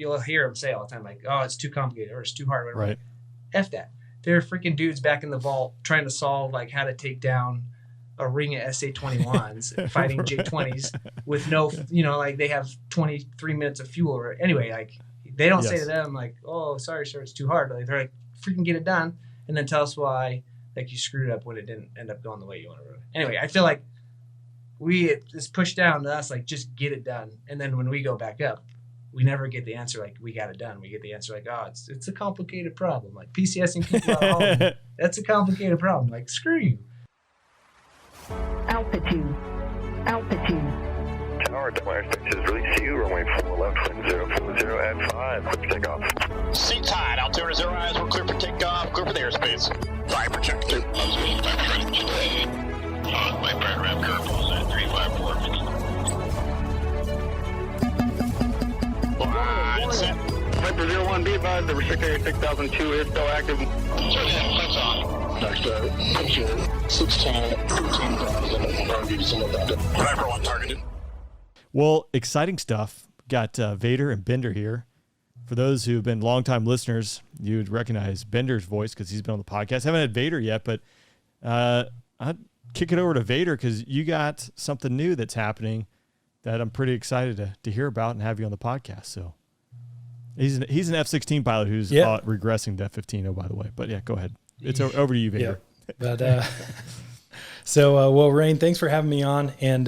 you'll hear them say all the time, like, oh, it's too complicated or it's too hard. Right. Like, F that. There are freaking dudes back in the vault trying to solve like how to take down a ring of SA-21s fighting J-20s with no, like they have 23 minutes of fuel. Or anyway, like they don't say to them like, oh, sorry, sir, it's too hard. Like, they're like, freaking get it done. And then tell us why like you screwed up when it didn't end up going the way you want to. Anyway, I feel like it's pushed down to us, like, just get it done. And then when we go back up, we never get the answer like we got it done. We get the answer like, oh, it's a complicated problem. Like PCSing people at home, that's a complicated problem. Like, screw you. Altitude. Tower, Delaware 6 is release to you. Runway 4 left, wind 040 at 5. Clear for takeoff. Seat tied. Altimeter 0 eyes. We're clear for takeoff. Clear for the airspace. Viper check 2. My brand ramp curve was at 354. Set. Viper 01, be advised the restricted area 6002 is still active. Lights on. Next picture 16, 15,000. Viper 1 targeted. Well, exciting stuff. Got Vader and Bender here. For those who have been longtime listeners, you'd recognize Bender's voice because he's been on the podcast. Haven't had Vader yet, but I'd kick it over to Vader because you got something new that's happening that I'm pretty excited to hear about and have you on the podcast. So he's an F-16 pilot who's regressing to F-15, oh, by the way. But yeah, go ahead. It's over to you, Vader. Yeah. But well, Rain, thanks for having me on. And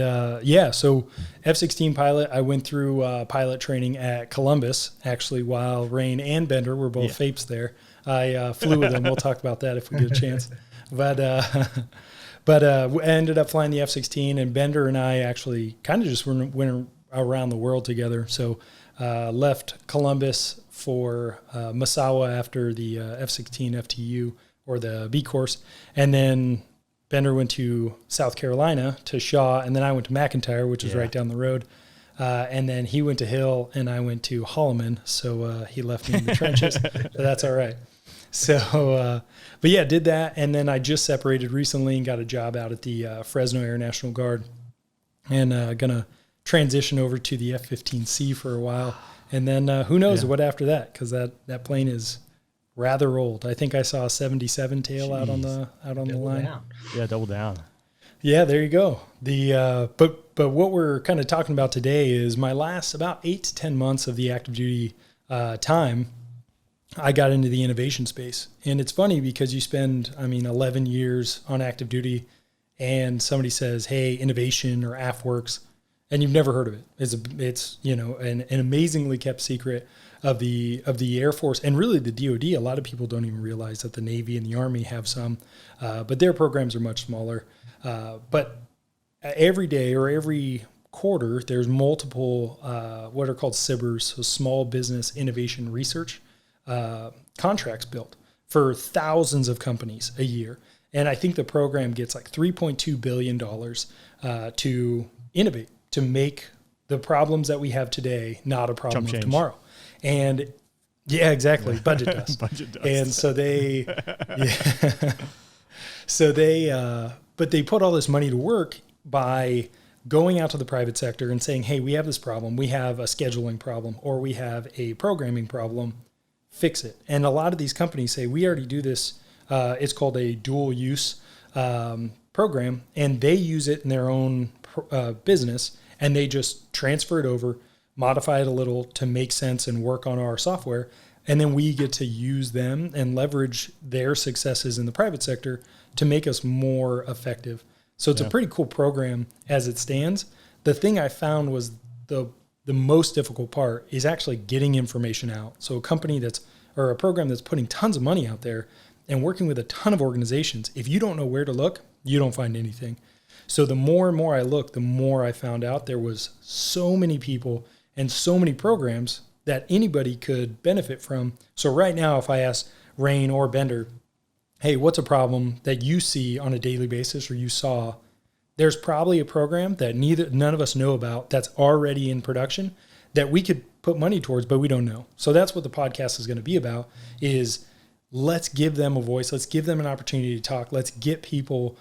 so F-16 pilot, I went through pilot training at Columbus, actually, while Rain and Bender were both FAPEs there. I flew with them. We'll talk about that if we get a chance. But I ended up flying the F-16, and Bender and I actually kind of just went around the world together. So left Columbus for Misawa after the F-16 FTU or the B course, and then Bender went to South Carolina to Shaw, and then I went to McIntyre, which is right down the road. And then he went to Hill, and I went to Holloman, so he left me in the trenches, but that's all right. So, but yeah, did that, and then I just separated recently and got a job out at the Fresno Air National Guard, and gonna transition over to the F-15C for a while, and then who knows what after that, because that plane is rather old. I think I saw a 77 tail out on the line. Down. Yeah, double down. Yeah, there you go. But what we're kind of talking about today is my last about 8 to 10 months of the active duty time. I got into the innovation space, and it's funny because you spend 11 years on active duty, and somebody says, "Hey, innovation or AFWERX," and you've never heard of it. It's an amazingly kept secret of the Air Force and really the DoD. A lot of people don't even realize that the Navy and the Army have some, but their programs are much smaller. But every day or every quarter, there's multiple what are called SBIRs, so Small Business Innovation Research contracts built for thousands of companies a year. And I think the program gets like $3.2 billion to innovate, to make the problems that we have today not a problem of tomorrow. And yeah, exactly. Budget dust. Budget dust. And so but they put all this money to work by going out to the private sector and saying, hey, we have this problem. We have a scheduling problem, or we have a programming problem. Fix it. And a lot of these companies say, we already do this. It's called a dual use program, and they use it in their own business, and they just transfer it over, modify it a little to make sense and work on our software. And then we get to use them and leverage their successes in the private sector to make us more effective. So it's a pretty cool program as it stands. The thing I found was the most difficult part is actually getting information out. So a program that's putting tons of money out there and working with a ton of organizations, if you don't know where to look, you don't find anything. So the more and more I looked, the more I found out there was so many people and so many programs that anybody could benefit from. So right now, if I ask Rain or Bender, hey, what's a problem that you see on a daily basis or you saw, there's probably a program that none of us know about that's already in production that we could put money towards, but we don't know. So that's what the podcast is going to be about, is let's give them a voice. Let's give them an opportunity to talk. Let's get people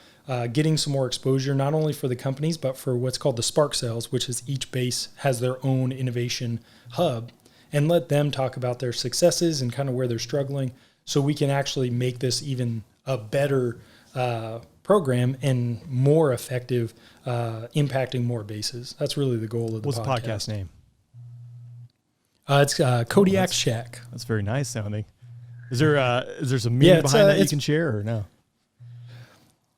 getting some more exposure, not only for the companies, but for what's called the Spark Cells, which is each base has their own innovation hub. and let them talk about their successes and kind of where they're struggling, so we can actually make this even a better program and more effective, impacting more bases. That's really the goal of the What's podcast. the podcast name? It's Kodiak Shack. That's very nice sounding. Is there some meaning behind that you can share or no?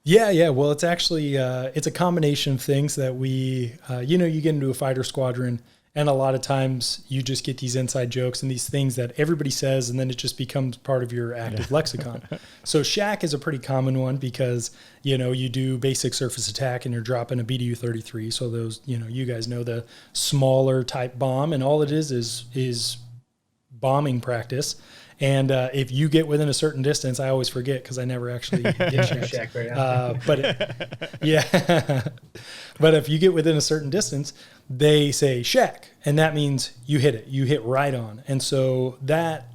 Yeah. Well, it's actually, it's a combination of things that we, you get into a fighter squadron, and a lot of times you just get these inside jokes and these things that everybody says, and then it just becomes part of your active lexicon. So shack is a pretty common one because, you do basic surface attack and you're dropping a BDU-33. So those, you guys know the smaller type bomb, and all it is bombing practice. And if you get within a certain distance, I always forget because I never actually get shacked. But if you get within a certain distance, they say shack, and that means you hit it. You hit right on. And so that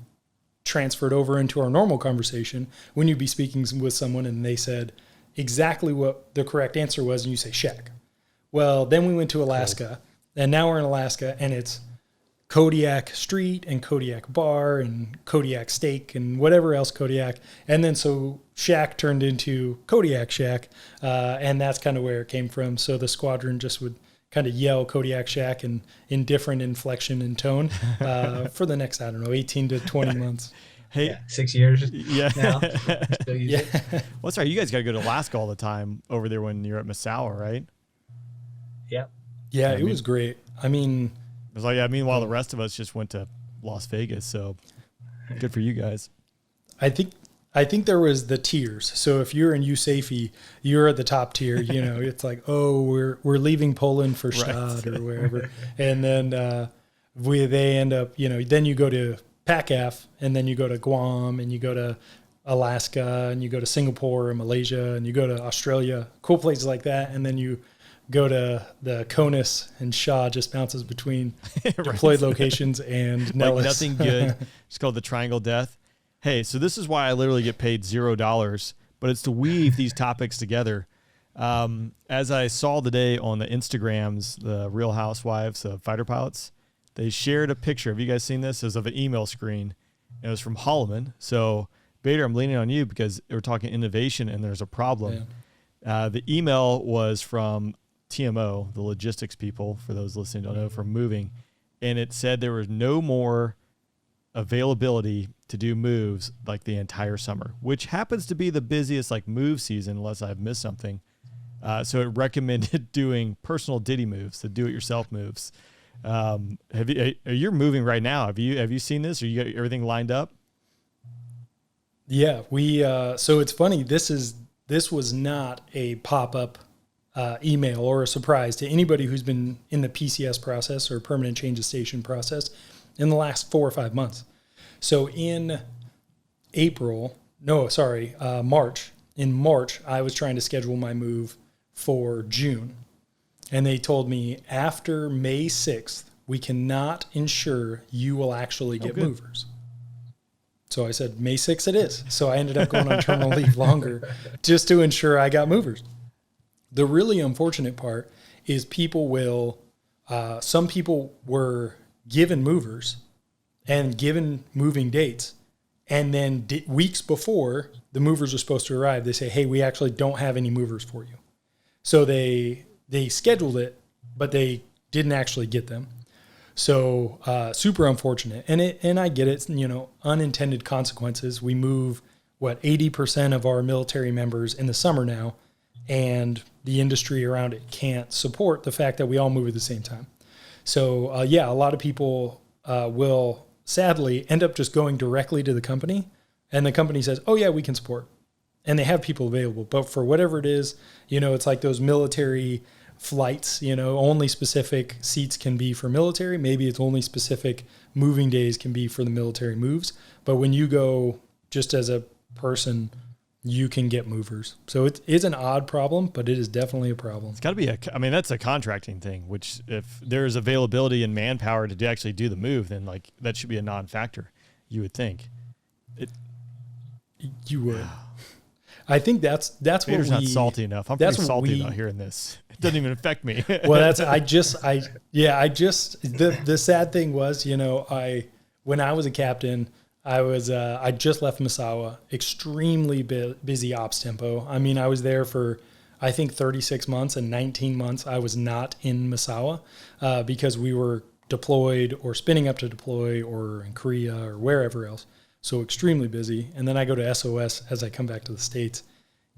transferred over into our normal conversation when you'd be speaking with someone and they said exactly what the correct answer was, and you say shack. Well, then we went to Alaska, and now we're in Alaska, and it's Kodiak Street and Kodiak Bar and Kodiak Steak and whatever else Kodiak. And then so Shack turned into Kodiak Shack, and that's kind of where it came from. So the squadron just would kind of yell Kodiak Shack in different inflection and tone for the next, 18 to 20 months. Hey, 6 years now. Well, that's right. You guys got to go to Alaska all the time over there when you're at Massawa, right? Yep. Yeah, it was great. I mean, it was like, meanwhile, the rest of us just went to Las Vegas, so good for you guys. I think there was the tiers. So if you're in USAFE, you're at the top tier. It's like, oh, we're leaving Poland for Stad or wherever, and then they end up, then you go to PACAF, and then you go to Guam, and you go to Alaska, and you go to Singapore and Malaysia, and you go to Australia, cool places like that, and then you go to the CONUS, and Shaw just bounces between deployed locations and Nellis. Nothing good. It's called the Triangle Death. Hey, so this is why I literally get paid $0, but it's to weave these topics together. As I saw today on the Instagrams, the Real Housewives of Fighter Pilots, they shared a picture. Have you guys seen this? It was of an email screen. It was from Holloman. So, Vader, I'm leaning on you because we're talking innovation and there's a problem. Yeah. The email was from TMO, the logistics people, for those listening don't know, from moving. And it said there was no more availability to do moves like the entire summer, which happens to be the busiest move season unless I've missed something. So it recommended doing personal ditty moves, the do-it-yourself moves. You're moving right now. Have you seen this? Or you got everything lined up? Yeah, we. So it's funny. This was not a pop-up email or a surprise to anybody who's been in the PCS process or permanent change of station process in the last 4 or 5 months. So in March. In March, I was trying to schedule my move for June. And they told me after May 6th, we cannot ensure you will actually get movers. So I said, May 6th it is. So I ended up going on terminal leave longer just to ensure I got movers. The really unfortunate part is some people were given movers and given moving dates. And then weeks before the movers are supposed to arrive, they say, hey, we actually don't have any movers for you. So they scheduled it, but they didn't actually get them. So super unfortunate. And I get it, unintended consequences. We move 80% of our military members in the summer now, and the industry around it can't support the fact that we all move at the same time. So a lot of people will sadly end up just going directly to the company, and the company says, oh yeah, we can support. And they have people available, but for whatever it is, it's like those military flights, only specific seats can be for military. Maybe it's only specific moving days can be for the military moves. But when you go just as a person, you can get movers. So it is an odd problem, but it is definitely a problem. It's got to be that's a contracting thing, which if there's availability and manpower to actually do the move, then that should be a non-factor, you would think. You would. I think that's Vader's what not salty enough. I'm pretty salty about hearing this. It doesn't even affect me. Well, the sad thing was, when I was a captain, I just left Misawa, extremely busy ops tempo. I mean, I was there for, I think 36 months, and 19 months I was not in Misawa because we were deployed or spinning up to deploy or in Korea or wherever else. So extremely busy. And then I go to SOS as I come back to the States,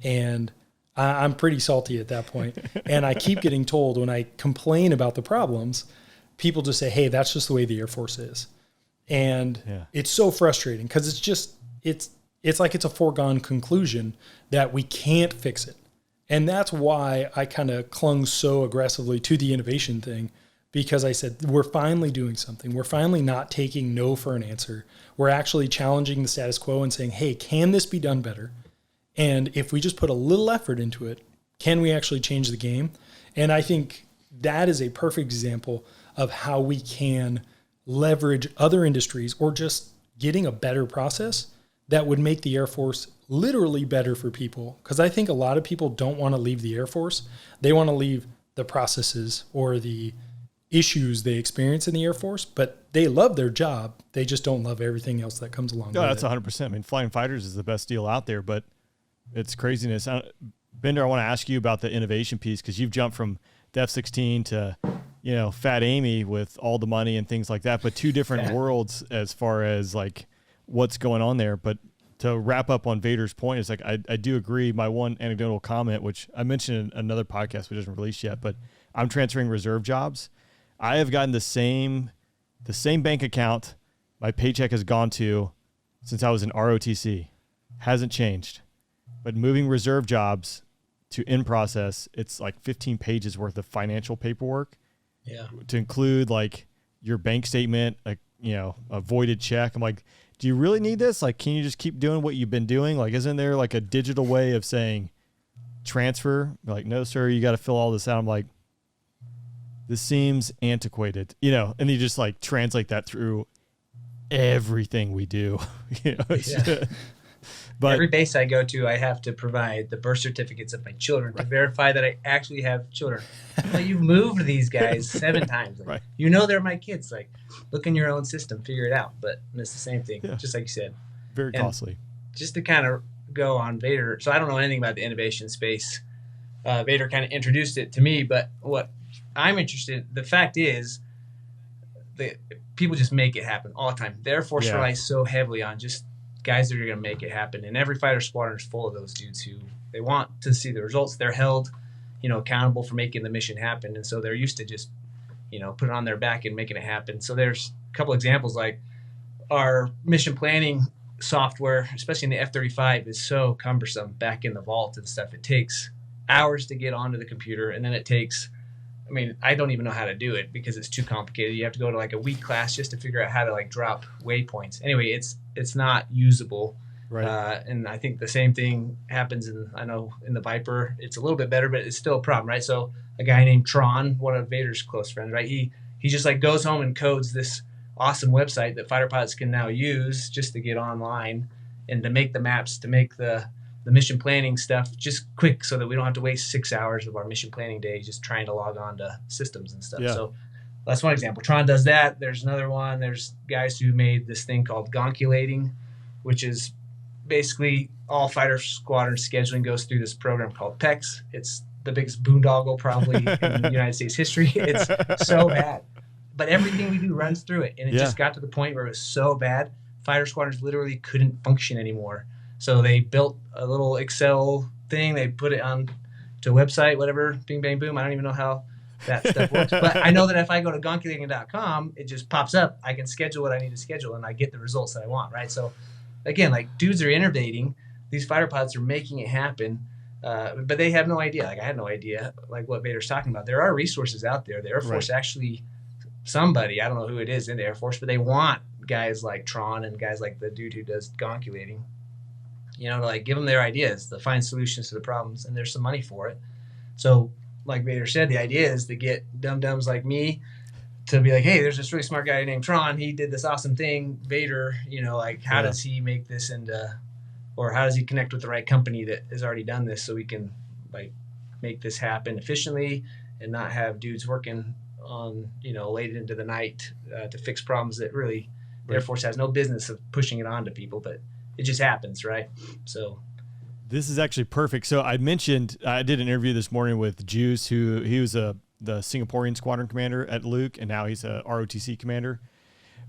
and I'm pretty salty at that point. And I keep getting told when I complain about the problems, people just say, hey, that's just the way the Air Force is. And it's so frustrating because it's like it's a foregone conclusion that we can't fix it. And that's why I kind of clung so aggressively to the innovation thing, because I said, we're finally doing something. We're finally not taking no for an answer. We're actually challenging the status quo and saying, hey, can this be done better? And if we just put a little effort into it, can we actually change the game? And I think that is a perfect example of how we can leverage other industries or just getting a better process that would make the Air Force literally better for people. Because I think a lot of people don't want to leave the Air Force. They want to leave the processes or the issues they experience in the Air Force, but they love their job. They just don't love everything else that comes along with that's it. 100%. I mean, flying fighters is the best deal out there, but it's craziness. Bender, I want to ask you about the innovation piece, because you've jumped from the F-16 to, Fat Amy with all the money and things like that, but two different worlds as far as like what's going on there. But to wrap up on Vader's point, is like, I do agree. My one anecdotal comment, which I mentioned in another podcast we didn't release yet, but I'm transferring reserve jobs. I have gotten the same bank account my paycheck has gone to since I was in ROTC. Hasn't changed. But moving reserve jobs to in process, it's like 15 pages worth of financial paperwork. Yeah. To include like your bank statement, a voided check. I'm like, do you really need this? Like, can you just keep doing what you've been doing? Like, isn't there like a digital way of saying transfer? Like, no, sir, you got to fill all this out. I'm like, this seems antiquated, and you just like translate that through everything we do. But every base I go to, I have to provide the birth certificates of my children to verify that I actually have children. Well, you've moved these guys 7 times. Like, they're my kids. Like, look in your own system, figure it out. But it's the same thing, just like you said. Very costly. Just to kind of go on Vader. So I don't know anything about the innovation space. Vader kind of introduced it to me, but what I'm interested, the fact is that people just make it happen all the time. The Air Force relies so heavily on just guys that are going to make it happen. And every fighter squadron is full of those dudes who they want to see the results. They're held, accountable for making the mission happen. And so they're used to just, put it on their back and making it happen. So there's a couple examples, like our mission planning software, especially in the F-35, is so cumbersome back in the vault and stuff. It takes hours to get onto the computer, and then it takes, I don't even know how to do it because it's too complicated. You have to go to like a week class just to figure out how to like drop waypoints. Anyway, it's not usable. Right. And I think the same thing happens in the Viper. It's a little bit better, but it's still a problem, right? So a guy named Tron, one of Vader's close friends, right? He just like goes home and codes this awesome website that fighter pilots can now use just to get online and to make the maps, to make the mission planning stuff just quick so that we don't have to waste 6 hours of our mission planning day just trying to log on to systems and stuff. Yeah. So that's one example. Tron does that. There's another one. There's guys who made this thing called gonculating, which is basically all fighter squadron scheduling goes through this program called PEX. It's the biggest boondoggle probably in United States history. It's so bad. But everything we do runs through it. And it just got to the point where it was so bad, fighter squadrons literally couldn't function anymore. So they built a little Excel thing. They put it on to a website, whatever, bing, bang, boom. I don't even know how that stuff works. But I know that if I go to gonculating.com, it just pops up. I can schedule what I need to schedule, and I get the results that I want, right? So, again, like, dudes are innovating. These fighter pilots are making it happen, but they have no idea. Like, I had no idea, like, what Vader's talking about. There are resources out there. The Air Force actually, somebody, I don't know who it is in the Air Force, but they want guys like Tron and guys like the dude who does gonculating, to like give them their ideas, to find solutions to the problems, and there's some money for it. So, like Vader said, the idea is to get dum-dums like me to be like, hey, there's this really smart guy named Tron. He did this awesome thing. Vader, like, how does he make this into or how does he connect with the right company that has already done this so we can like make this happen efficiently and not have dudes working on, late into the night to fix problems that really the Air Force has no business of pushing it on to people, but it just happens, right? So this is actually perfect. So I mentioned, I did an interview this morning with Juice, he was the Singaporean squadron commander at Luke, and now he's a ROTC commander.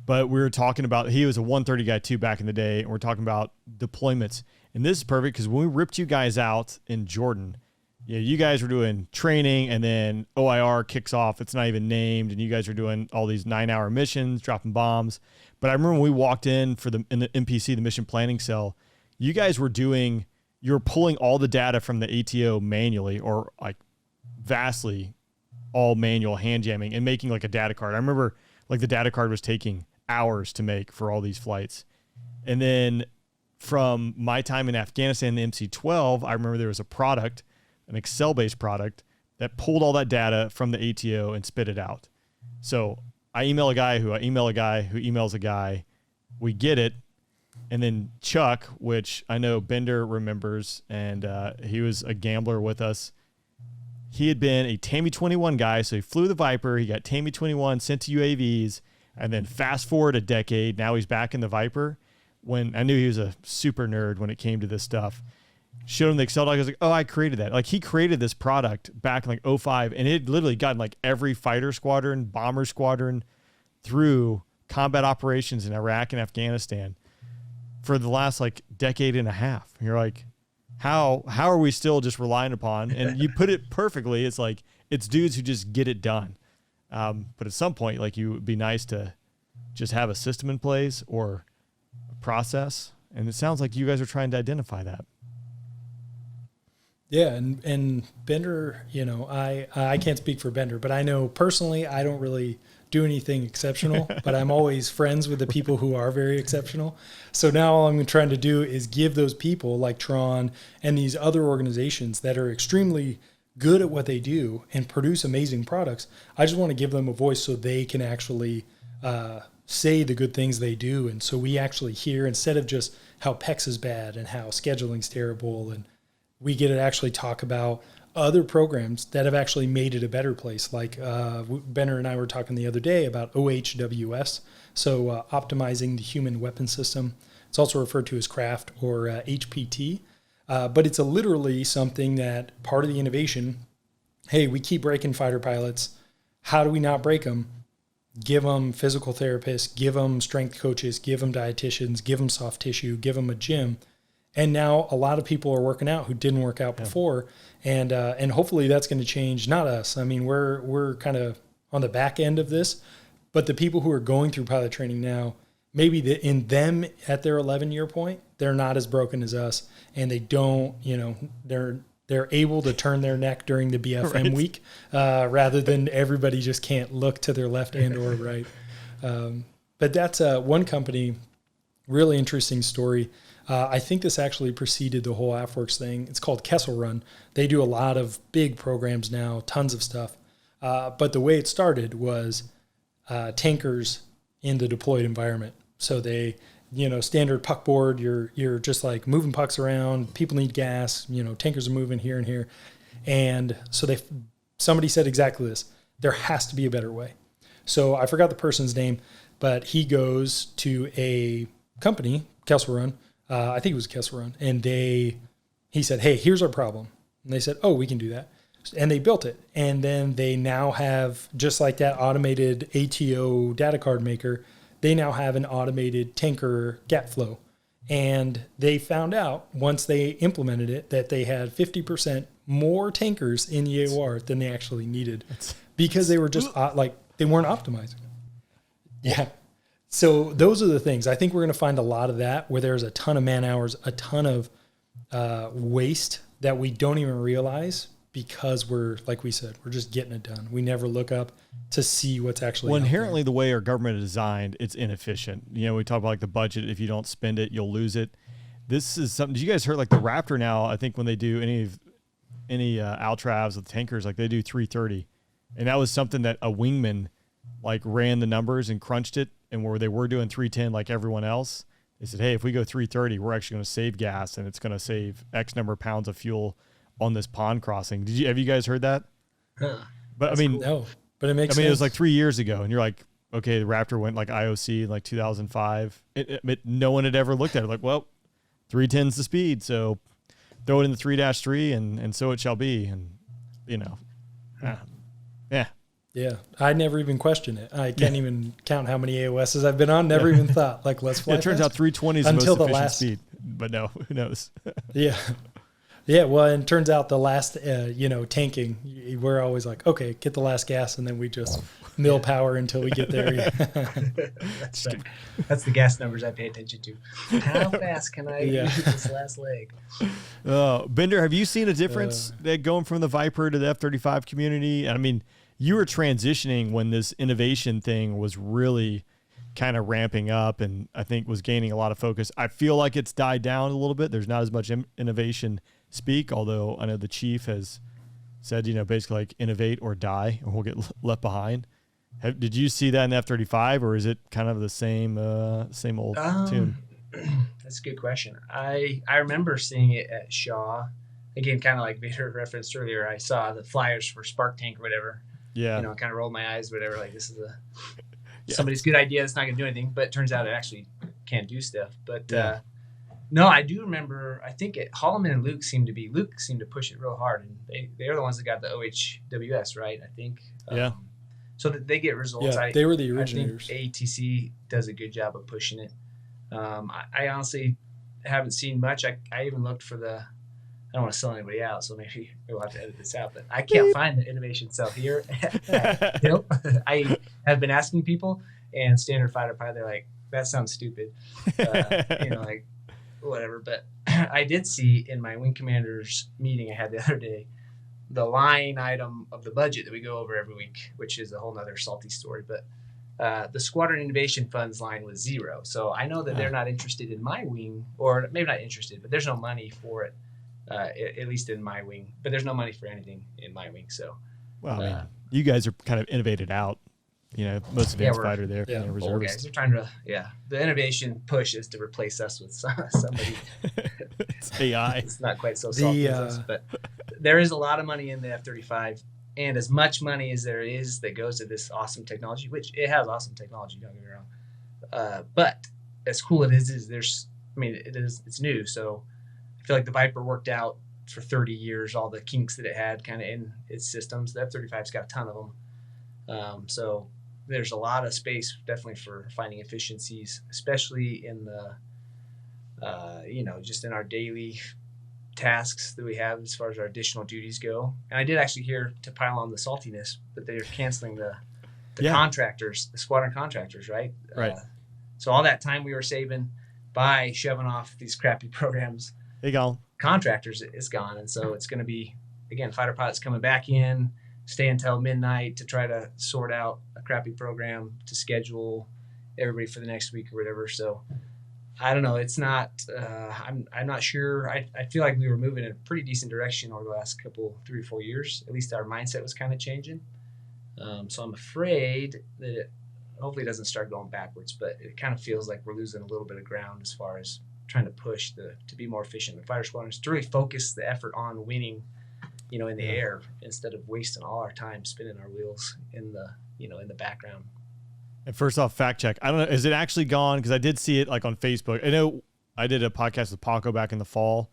But we were talking about, he was a 130 guy too back in the day, and we're talking about deployments. And this is perfect because when we ripped you guys out in Jordan, you guys were doing training, and then OIR kicks off. It's not even named, and you guys are doing all these 9-hour missions, dropping bombs. But I remember when we walked in in the MPC, the mission planning cell, you guys were you were pulling all the data from the ATO manually, or like vastly all manual hand jamming, and making like a data card. I remember like the data card was taking hours to make for all these flights. And then from my time in Afghanistan, the MC-12, I remember there was a product, an Excel-based product, that pulled all that data from the ATO and spit it out. So I email a guy who emails a guy. We get it. And then Chuck, which I know Bender remembers, and he was a gambler with us. He had been a TAMI-21 guy, so he flew the Viper. He got TAMI-21 sent to UAVs, and then fast forward a decade, now he's back in the Viper. When I knew he was a super nerd when it came to this stuff. Showed him the Excel doc. I was like, oh, I created that. Like, he created this product back in like 2005, and it had literally gotten like every fighter squadron, bomber squadron through combat operations in Iraq and Afghanistan for the last like decade and a half. And you're like, how are we still just relying upon? And you put it perfectly. It's like, it's dudes who just get it done. But at some point, like, you would be nice to just have a system in place or a process. And it sounds like you guys are trying to identify that. Yeah, and Bender, I can't speak for Bender, but I know personally I don't really do anything exceptional, but I'm always friends with the people who are very exceptional. So now all I'm trying to do is give those people like Tron and these other organizations that are extremely good at what they do and produce amazing products. I just want to give them a voice so they can actually say the good things they do. And so we actually hear, instead of just how PEX is bad and how scheduling's terrible, and we get to actually talk about other programs that have actually made it a better place. Like Benner and I were talking the other day about OHWS, so optimizing the human weapon system. It's also referred to as craft or HPT, but it's literally something that part of the innovation, hey, we keep breaking fighter pilots. How do we not break them? Give them physical therapists, give them strength coaches, give them dietitians, give them soft tissue, give them a gym. And now a lot of people are working out who didn't work out before, and hopefully that's going to change. Not us. I mean, we're kind of on the back end of this, but the people who are going through pilot training now, maybe in them at their 11-year point, they're not as broken as us, and they don't, they're able to turn their neck during the BFM week, rather than everybody just can't look to their left and or right. But that's one company. Really interesting story. I think this actually preceded the whole AFWERX thing. It's called Kessel Run. They do a lot of big programs now, tons of stuff. But the way it started was tankers in the deployed environment. So they, standard puck board, you're just like moving pucks around. People need gas. Tankers are moving here and here. And so somebody said exactly this. There has to be a better way. So I forgot the person's name, but he goes to a company, Kessel Run. I think it was Kessel Run. And he said, hey, here's our problem. And they said, oh, we can do that. And they built it. And then they now have, just like that automated ATO data card maker, they now have an automated tanker gap flow. And they found out, once they implemented it, that they had 50% more tankers in the AOR than they actually needed, because they were just they weren't optimizing. Yeah. So those are the things. I think we're going to find a lot of that, where there's a ton of man hours, a ton of waste that we don't even realize, because we're, like we said, we're just getting it done. We never look up to see what's actually inherently the way our government is designed, it's inefficient. We talk about like the budget. If you don't spend it, you'll lose it. This is something. Did you guys heard like the Raptor now? I think when they do any Altravs with tankers, like they do 330, and that was something that a wingman like ran the numbers and crunched it, and where they were doing 310 like everyone else, They said, hey, if we go 330, we're actually going to save gas, and it's going to save X number of pounds of fuel on this pond crossing. Have you guys heard that? Huh. But That's I mean, cool. No, but it makes sense. it was like 3 years ago, and you're like, okay, the Raptor went like IOC in like 2005. No one had ever looked at it. Like, well, 310's the speed, so throw it in the 3-3, and so it shall be. And yeah. Yeah, I never even questioned it. I can't even count how many AOSs I've been on. Never even thought, like, let's fly It turns fast. out 320 is the most Until the efficient last- speed, but no, who knows? Yeah. Yeah, well, and it turns out the last, tanking, we're always like, okay, get the last gas, and then we just mill power until we get there. Yeah. That's the gas numbers I pay attention to. How fast can I use this last leg? Bender, have you seen a difference going from the Viper to the F-35 community? I mean, you were transitioning when this innovation thing was really kind of ramping up and I think was gaining a lot of focus. I feel like it's died down a little bit. There's not as much innovation speak, although I know the chief has said, basically like innovate or die or we'll get left behind. Did you see that in F-35 or is it kind of the same old tune? That's a good question. I remember seeing it at Shaw. Again, kind of like Vader referenced earlier, I saw the flyers for Spark Tank or whatever. Yeah. Kind of rolled my eyes, whatever. Like, this is somebody's good idea. It's not going to do anything, but it turns out it actually can do stuff. But no, I do remember, I think Holloman and Luke seemed to push it real hard. And they're the ones that got the OHWS, right? I think. Yeah. So that they get results. Yeah, they were the originators. I think ATC does a good job of pushing it. I honestly haven't seen much. I even looked for I don't want to sell anybody out, so maybe we'll have to edit this out. But I can't find the innovation cell here. I have been asking people, and Standard Fighter Pilot, they're like, that sounds stupid. Like, whatever. But I did see in my Wing Commanders meeting I had the other day, the line item of the budget that we go over every week, which is a whole nother salty story. But the Squadron Innovation Funds line was 0. So I know that they're not interested in my wing, or maybe not interested, but there's no money for it. At least in my wing, but there's no money for anything in my wing. So, well, I mean, you guys are kind of innovated out. Most advanced fighter there, reservists. Guys are trying to, the innovation push is to replace us with somebody. It's AI. It's not quite so salty as us, but there is a lot of money in the F-35, and as much money as there is that goes to this awesome technology, which it has awesome technology, don't get me wrong. But as cool it is it's new, so. I feel like the Viper worked out for 30 years, all the kinks that it had kind of in its systems. The F-35's got a ton of them. So there's a lot of space definitely for finding efficiencies, especially in the, just in our daily tasks that we have as far as our additional duties go. And I did actually hear, to pile on the saltiness, that they're canceling the contractors, the squadron contractors, right? Right. So all that time we were saving by shoving off these crappy programs, They gone. Contractors is gone, and so it's going to be, again, fighter pilots coming back in, stay until midnight to try to sort out a crappy program to schedule everybody for the next week or whatever. So I don't know. It's not. I'm not sure. I feel like we were moving in a pretty decent direction over the last 3 or 4 years. At least our mindset was kind of changing. So I'm afraid that it hopefully doesn't start going backwards, but it kind of feels like we're losing a little bit of ground as far as trying to push to be more efficient. The fighter squadrons to really focus the effort on winning, in the air instead of wasting all our time spinning our wheels in the background. And first off, fact check. I don't know, is it actually gone? Because I did see it like on Facebook. I know I did a podcast with Paco back in the fall,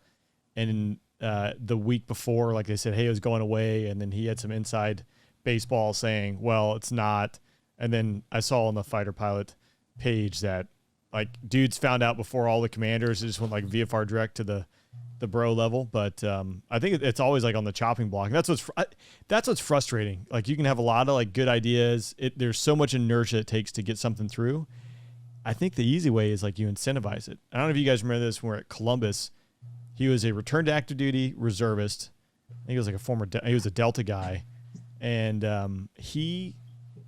and the week before, like they said, hey, it was going away, and then he had some inside baseball saying, well, it's not. And then I saw on the fighter pilot page that like dudes found out before all the commanders. It just went like VFR direct to the bro level. But I think it's always like on the chopping block. And that's what's frustrating. Like you can have a lot of like good ideas. There's so much inertia it takes to get something through. I think the easy way is like you incentivize it. I don't know if you guys remember this when we were at Columbus. He was a return to active duty reservist. I think he was like he was a Delta guy. And he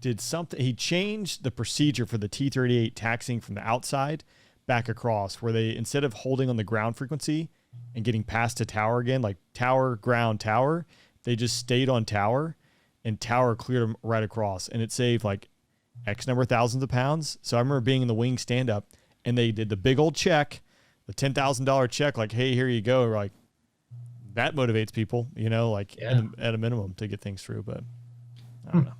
did something. He changed the procedure for the T-38 taxiing from the outside back across, where they, instead of holding on the ground frequency and getting past to tower again, like tower, ground, tower, they just stayed on tower, and tower cleared them right across, and it saved like X number of thousands of pounds. So I remember being in the wing stand-up, and they did the big old check, the $10,000 check, like, hey, here you go. Like, that motivates people, like at a minimum to get things through. But I don't know.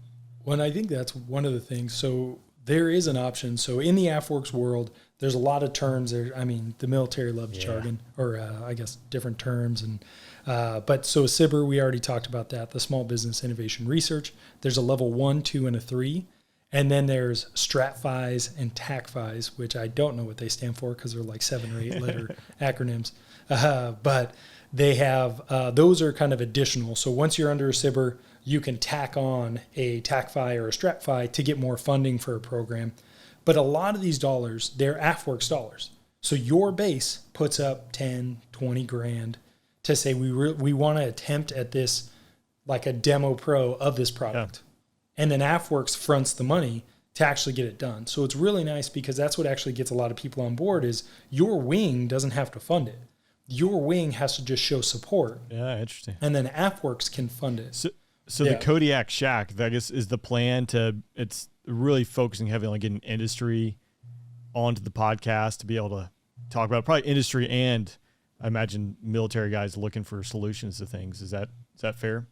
Well, and I think that's one of the things. So there is an option. So in the AFWERX world, there's a lot of terms there. I mean, the military loves jargon, or I guess different terms. And but so SIBR, we already talked about that. The Small Business Innovation Research. There's a level 1, 2, and a 3, and then there's StratFis and TACFis, which I don't know what they stand for because they're like 7 or 8 letter acronyms. But they have those are kind of additional. So once you're under a SIBR, you can tack on a TACFi or a StratFi to get more funding for a program. But a lot of these dollars, they're AFWERX dollars. So your base puts up 10, 20 grand to say we want to attempt at this, like a demo pro of this product. Yeah. And then AFWERX fronts the money to actually get it done. So it's really nice because that's what actually gets a lot of people on board is your wing doesn't have to fund it. Your wing has to just show support. Yeah, interesting. And then AFWERX can fund it. So the Kodiak Shack, I guess, is the plan it's really focusing heavily on getting industry onto the podcast to be able to talk about probably industry and I imagine military guys looking for solutions to things. Is that fair?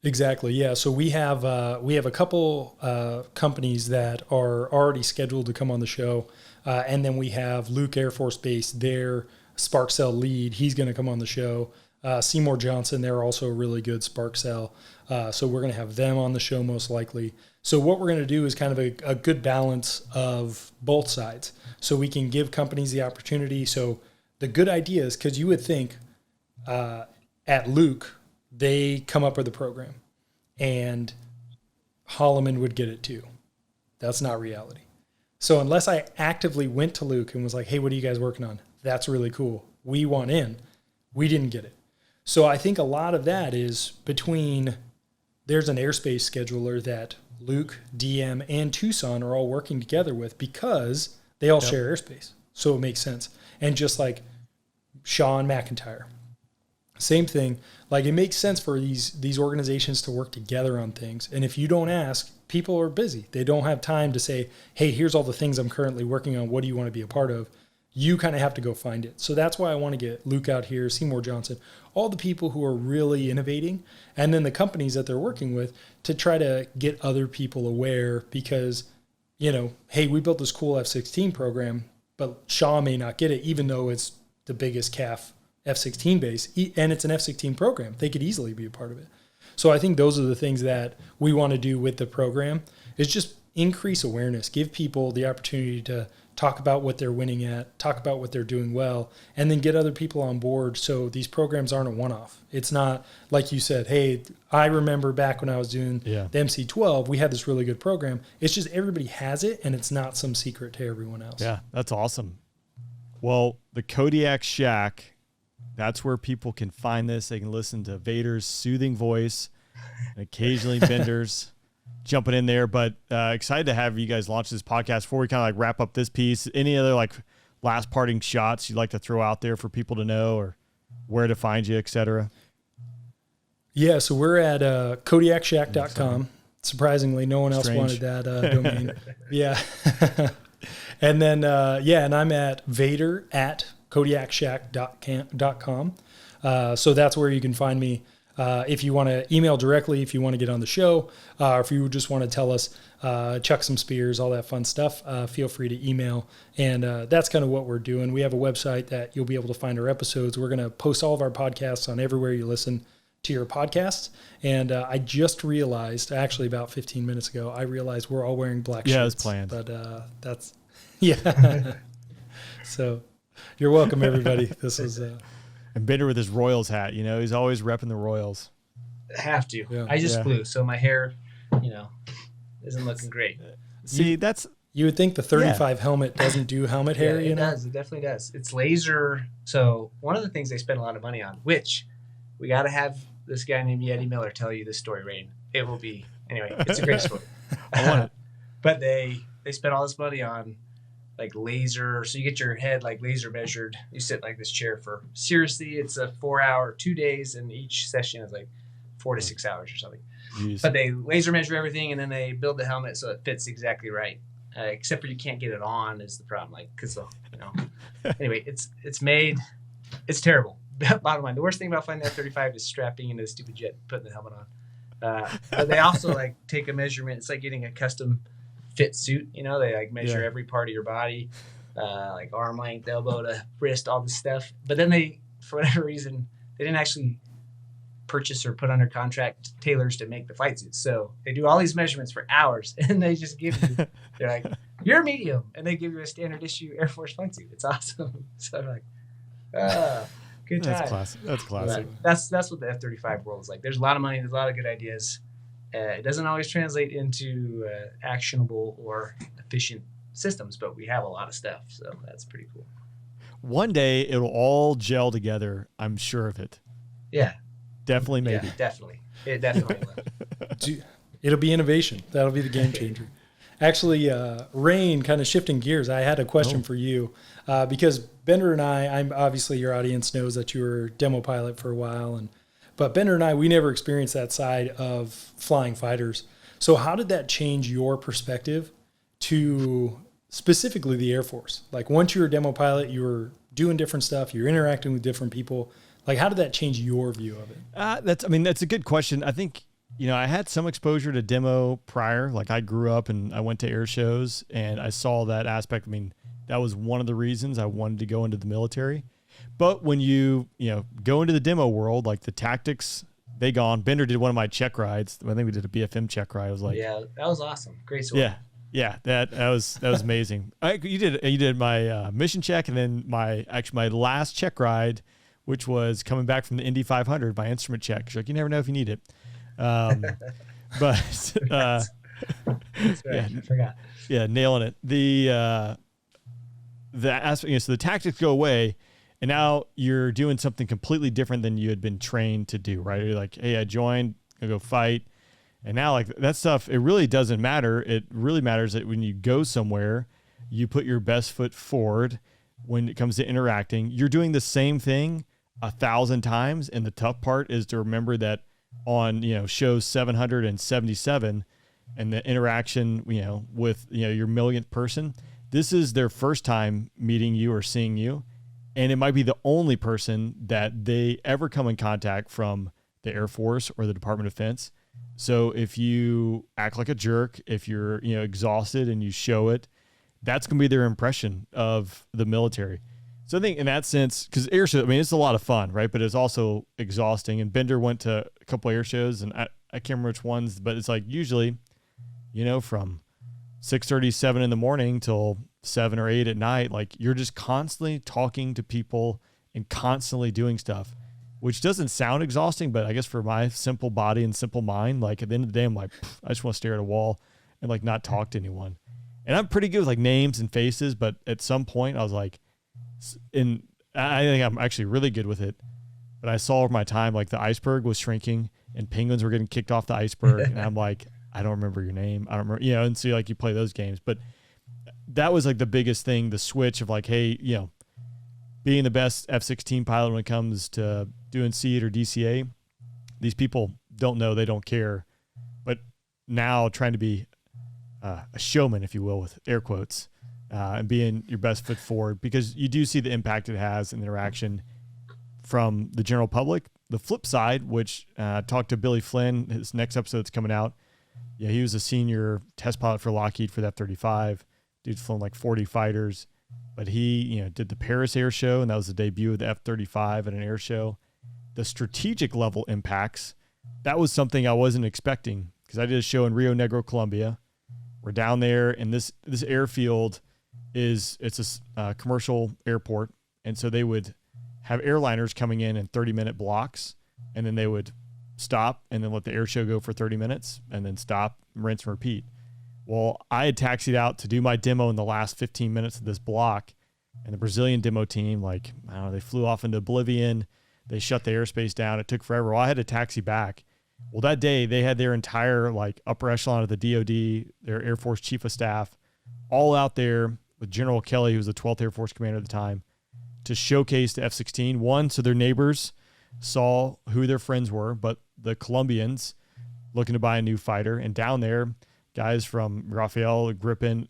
Exactly. Yeah. So we have a couple companies that are already scheduled to come on the show, and then we have Luke Air Force Base, their Spark Cell lead. He's going to come on the show. Seymour Johnson, they're also a really good Spark Cell. So we're going to have them on the show most likely. So what we're going to do is kind of a good balance of both sides. So we can give companies the opportunity. So the good ideas, because you would think at Luke, they come up with a program and Holloman would get it too. That's not reality. So unless I actively went to Luke and was like, hey, what are you guys working on? That's really cool. We want in. We didn't get it. So I think a lot of that is between, there's an airspace scheduler that Luke, DM, and Tucson are all working together with because they all share airspace. So it makes sense. And just like Sean McIntyre, same thing. Like it makes sense for these organizations to work together on things. And if you don't ask, people are busy. They don't have time to say, hey, here's all the things I'm currently working on. What do you want to be a part of? You kind of have to go find it. So that's why I want to get Luke out here, Seymour Johnson, all the people who are really innovating, and then the companies that they're working with to try to get other people aware because, hey, we built this cool F-16 program, but Shaw may not get it, even though it's the biggest CAF F-16 base, and it's an F-16 program. They could easily be a part of it. So I think those are the things that we want to do with the program is just increase awareness, give people the opportunity to talk about what they're winning at, talk about what they're doing well, and then get other people on board so these programs aren't a one-off. It's not like you said, hey, I remember back when I was doing the MC-12, we had this really good program. It's just everybody has it, and it's not some secret to everyone else. Yeah, that's awesome. Well, the Kodiak Shack, that's where people can find this. They can listen to Vader's soothing voice and occasionally Bender's jumping in there, but excited to have you guys launch this podcast. Before we kind of like wrap up this piece, any other like last parting shots you'd like to throw out there for people to know or where to find you, etc.? Yeah, so we're at KodiakShack.com. Surprisingly, no one else wanted that domain. Yeah. And then, and I'm at Vader at KodiakShack.com. So that's where you can find me. If you want to email directly, if you want to get on the show, or if you just want to tell us, chuck some spears, all that fun stuff, feel free to email. And that's kind of what we're doing. We have a website that you'll be able to find our episodes. We're going to post all of our podcasts on everywhere you listen to your podcasts. And I just realized, actually about 15 minutes ago, I realized we're all wearing black shirts. Yeah, it's planned. But that's, yeah. So you're welcome, everybody. This is... And Bender with his Royals hat, he's always repping the Royals. Have to. Yeah. I just flew, so my hair, isn't looking great. See, that's... You would think the 35 helmet doesn't do helmet hair, It does. It definitely does. It's laser. So one of the things they spend a lot of money on, which we got to have this guy named Yeti Miller tell you this story, Rain. It will be... Anyway, it's a great story. I want it. But they spend all this money on like laser, so you get your head like laser measured. You sit like this chair for, seriously, it's a 4-hour, 2 days, and each session is like 4 to 6 hours or something. Jeez. But they laser measure everything, and then they build the helmet so it fits exactly right. except for you can't get it on is the problem. Like, because anyway, it's made. It's terrible. Bottom line, the worst thing about flying the F-35 is strapping into the stupid jet, putting the helmet on. But they also like take a measurement. It's like getting a custom fit suit. They like measure every part of your body, like arm length, elbow to wrist, all this stuff. But then they, for whatever reason, they didn't actually purchase or put under contract tailors to make the flight suits. So they do all these measurements for hours, and they just give you. They're like, "You're medium," and they give you a standard issue Air Force flight suit. It's awesome. So I'm like, good time. That's classic. That's what the F-35 world is like. There's a lot of money. There's a lot of good ideas. It doesn't always translate into actionable or efficient systems, but we have a lot of stuff. So that's pretty cool. One day it'll all gel together. I'm sure of it. Yeah. Definitely, maybe. Yeah, definitely. It definitely will. It'll be innovation. That'll be the game changer. Actually, Rain, kind of shifting gears, I had a question for you because Bender and I'm obviously your audience knows that you were demo pilot for a while, but Bender and I, we never experienced that side of flying fighters. So how did that change your perspective to specifically the Air Force? Like once you were a demo pilot, you were doing different stuff, you're interacting with different people. Like how did that change your view of it? That's a good question. I think, I had some exposure to demo prior. Like I grew up and I went to air shows and I saw that aspect. I mean, that was one of the reasons I wanted to go into the military. But when you go into the demo world, like the tactics, they gone. Bender did one of my check rides. I think we did a BFM check ride. I was like, yeah, that was awesome. Great story. Yeah, that was amazing. You did my mission check and then my last check ride, which was coming back from the Indy 500, my instrument check. She's like, you never know if you need it. But That's right. I forgot. Yeah, nailing it. The aspect, so the tactics go away, and now you're doing something completely different than you had been trained to do, right? You're like, hey, I joined, I go fight, and now like that stuff, it really doesn't matter. It really matters that when you go somewhere, you put your best foot forward. When it comes to interacting, you're doing the same thing 1,000 times, and the tough part is to remember that on show 777 and the interaction with your millionth person, this is their first time meeting you or seeing you, and it might be the only person that they ever come in contact from the Air Force or the Department of Defense. So if you act like a jerk, if you're exhausted and you show it, that's going to be their impression of the military. So I think in that sense, because air shows, it's a lot of fun, right? But it's also exhausting. And Bender went to a couple air shows, and I can't remember which ones, but it's like usually, from 6:37 in the morning till 7 or 8 at night, like you're just constantly talking to people and constantly doing stuff, which doesn't sound exhausting, but I guess for my simple body and simple mind, like at the end of the day, I'm like, I just want to stare at a wall and like not talk to anyone. And I'm pretty good with like names and faces, but at some point I was like, I think I'm actually really good with it, but I saw over my time, like the iceberg was shrinking and penguins were getting kicked off the iceberg. And I'm like, I don't remember your name. I don't remember, and so like you play those games, but that was like the biggest thing, the switch of like, hey, being the best F-16 pilot when it comes to doing SEAD or DCA, these people don't know, they don't care. But now trying to be a showman, if you will, with air quotes, and being your best foot forward, because you do see the impact it has in interaction from the general public. The flip side, which talked to Billy Flynn, his next episode's coming out. Yeah, he was a senior test pilot for Lockheed for the F-35. Dude's flown like 40 fighters, but he did the Paris Air Show, and that was the debut of the F-35 at an air show. The strategic level impacts, that was something I wasn't expecting, because I did a show in Rio Negro, Colombia. We're down there, and this airfield it's a commercial airport, and so they would have airliners coming in 30-minute blocks, and then they would stop and then let the air show go for 30 minutes and then stop, rinse and repeat. Well, I had taxied out to do my demo in the last 15 minutes of this block, and the Brazilian demo team, like, I don't know, they flew off into oblivion. They shut the airspace down. It took forever. Well, I had to taxi back. Well, that day they had their entire like upper echelon of the DOD, their Air Force Chief of Staff, all out there with General Kelly, who was the 12th Air Force Commander at the time, to showcase the F-16. One, so their neighbors saw who their friends were, but the Colombians looking to buy a new fighter. And down there, guys from Rafael, Gripen,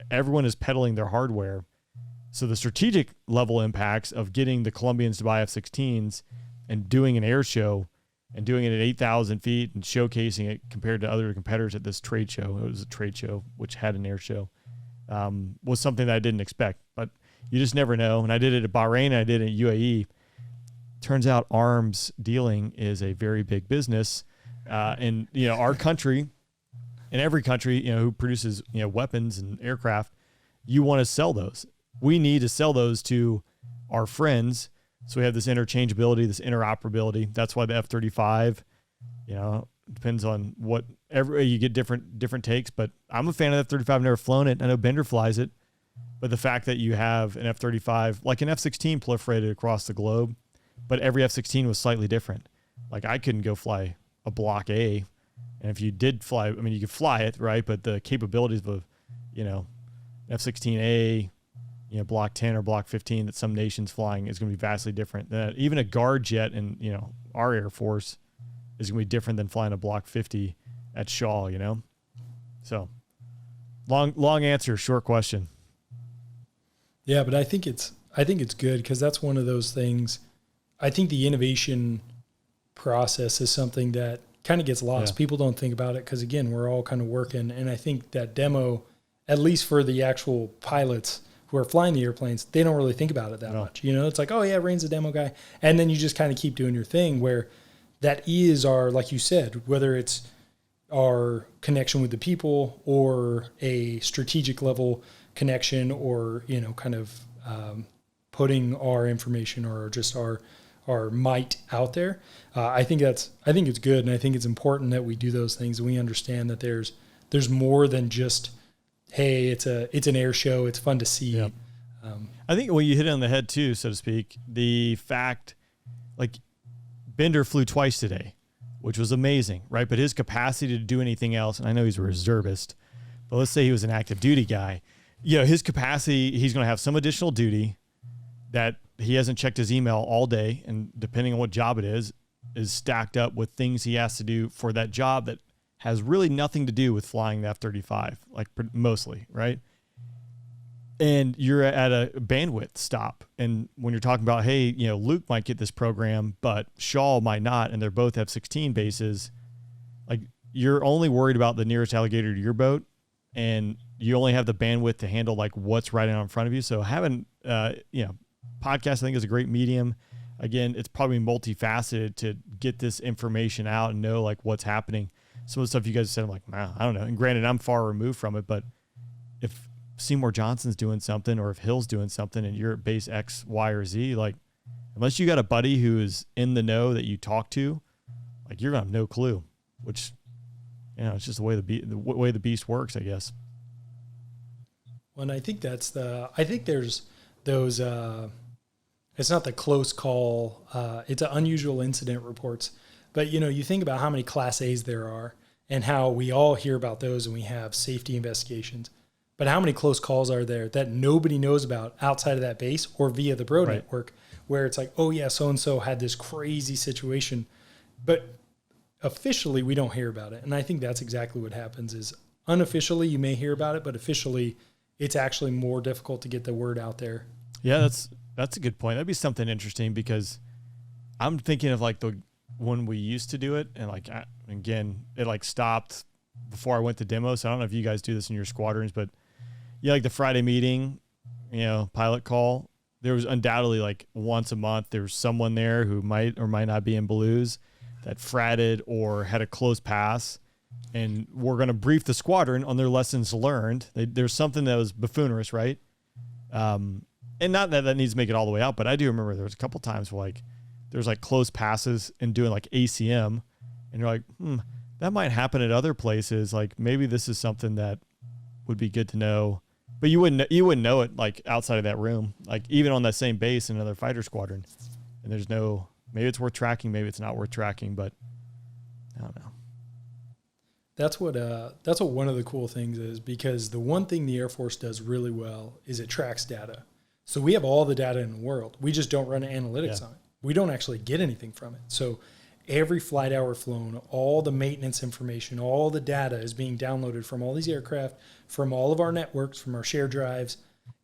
everyone is peddling their hardware. So the strategic level impacts of getting the Colombians to buy F-16s and doing an air show and doing it at 8,000 feet and showcasing it compared to other competitors at this trade show. It was a trade show which had an air show. Was something that I didn't expect, but you just never know. And I did it at Bahrain and I did it at UAE. Turns out arms dealing is a very big business. And, our country and every country, who produces, weapons and aircraft, you want to sell those. We need to sell those to our friends. So we have this interchangeability, this interoperability. That's why the F-35, depends on whatever you get different takes, but I'm a fan of the F-35. I've never flown it. I know Bender flies it, but the fact that you have an F-35, like an F-16 proliferated across the globe, but every F-16 was slightly different. Like I couldn't go fly a Block A. And if you did fly, you could fly it, right? But the capabilities of F-16A, Block 10 or Block 15 that some nations flying is going to be vastly different. Even a guard jet in, our Air Force is going to be different than flying a Block 50 at Shaw, So long answer, short question. Yeah, but I think it's good because that's one of those things. I think the innovation process is something that kind of gets lost. Yeah. People don't think about it because, again, we're all kind of working. And I think that demo, at least for the actual pilots who are flying the airplanes, they don't really think about it that much. It's like, oh, yeah, Rain's a demo guy. And then you just kind of keep doing your thing where that is our, like you said, whether it's our connection with the people or a strategic level connection or, kind of putting our information or just our might out there. I think it's good. And I think it's important that we do those things. And we understand that there's more than just, hey, it's an air show. It's fun to see. Yep. I think you hit it on the head too, so to speak, the fact like Bender flew twice today, which was amazing, right? But his capacity to do anything else, and I know he's a reservist, but let's say he was an active duty guy, his capacity, he's going to have some additional duty that he hasn't checked his email all day, and depending on what job it is stacked up with things he has to do for that job that has really nothing to do with flying the F-35, like mostly, right? And you're at a bandwidth stop. And when you're talking about, hey, Luke might get this program, but Shaw might not, and they're both F-16 bases, like you're only worried about the nearest alligator to your boat, and you only have the bandwidth to handle like what's right out in front of you. So having, podcast, I think, is a great medium. Again, it's probably multifaceted to get this information out and know like what's happening. Some of the stuff you guys said, I'm like, man, I don't know. And granted, I'm far removed from it, but if Seymour Johnson's doing something or if Hill's doing something and you're at base X, Y, or Z, like unless you got a buddy who is in the know that you talk to, like you're gonna have no clue, which, it's just the way the beast works, I guess. Well, and I think there's those, it's not the close call. It's an unusual incident reports. But, you think about how many Class A's there are and how we all hear about those and we have safety investigations. But how many close calls are there that nobody knows about outside of that base or via the Bro network where it's like, oh, yeah, so-and-so had this crazy situation. But officially, we don't hear about it. And I think that's exactly what happens is unofficially, you may hear about it, but officially, it's actually more difficult to get the word out there. Yeah, that's a good point. That'd be something interesting because I'm thinking of like when we used to do it, and like again, it like stopped before I went to demo. So I don't know if you guys do this in your squadrons, but like the Friday meeting, pilot call. There was undoubtedly like once a month there was someone there who might or might not be in blues that fratted or had a close pass, and we're going to brief the squadron on their lessons learned. There's something that was buffoonerish, right? And not that needs to make it all the way out, but I do remember there was a couple times where like there's like close passes and doing like ACM, and you're like, that might happen at other places. Like maybe this is something that would be good to know, but you wouldn't know it like outside of that room, like even on that same base in another fighter squadron. And there's maybe it's worth tracking, maybe it's not worth tracking, but I don't know. That's what one of the cool things is, because the one thing the Air Force does really well is it tracks data. So we have all the data in the world. We just don't run analytics on it. We don't actually get anything from it. So every flight hour flown, all the maintenance information, all the data is being downloaded from all these aircraft, from all of our networks, from our shared drives,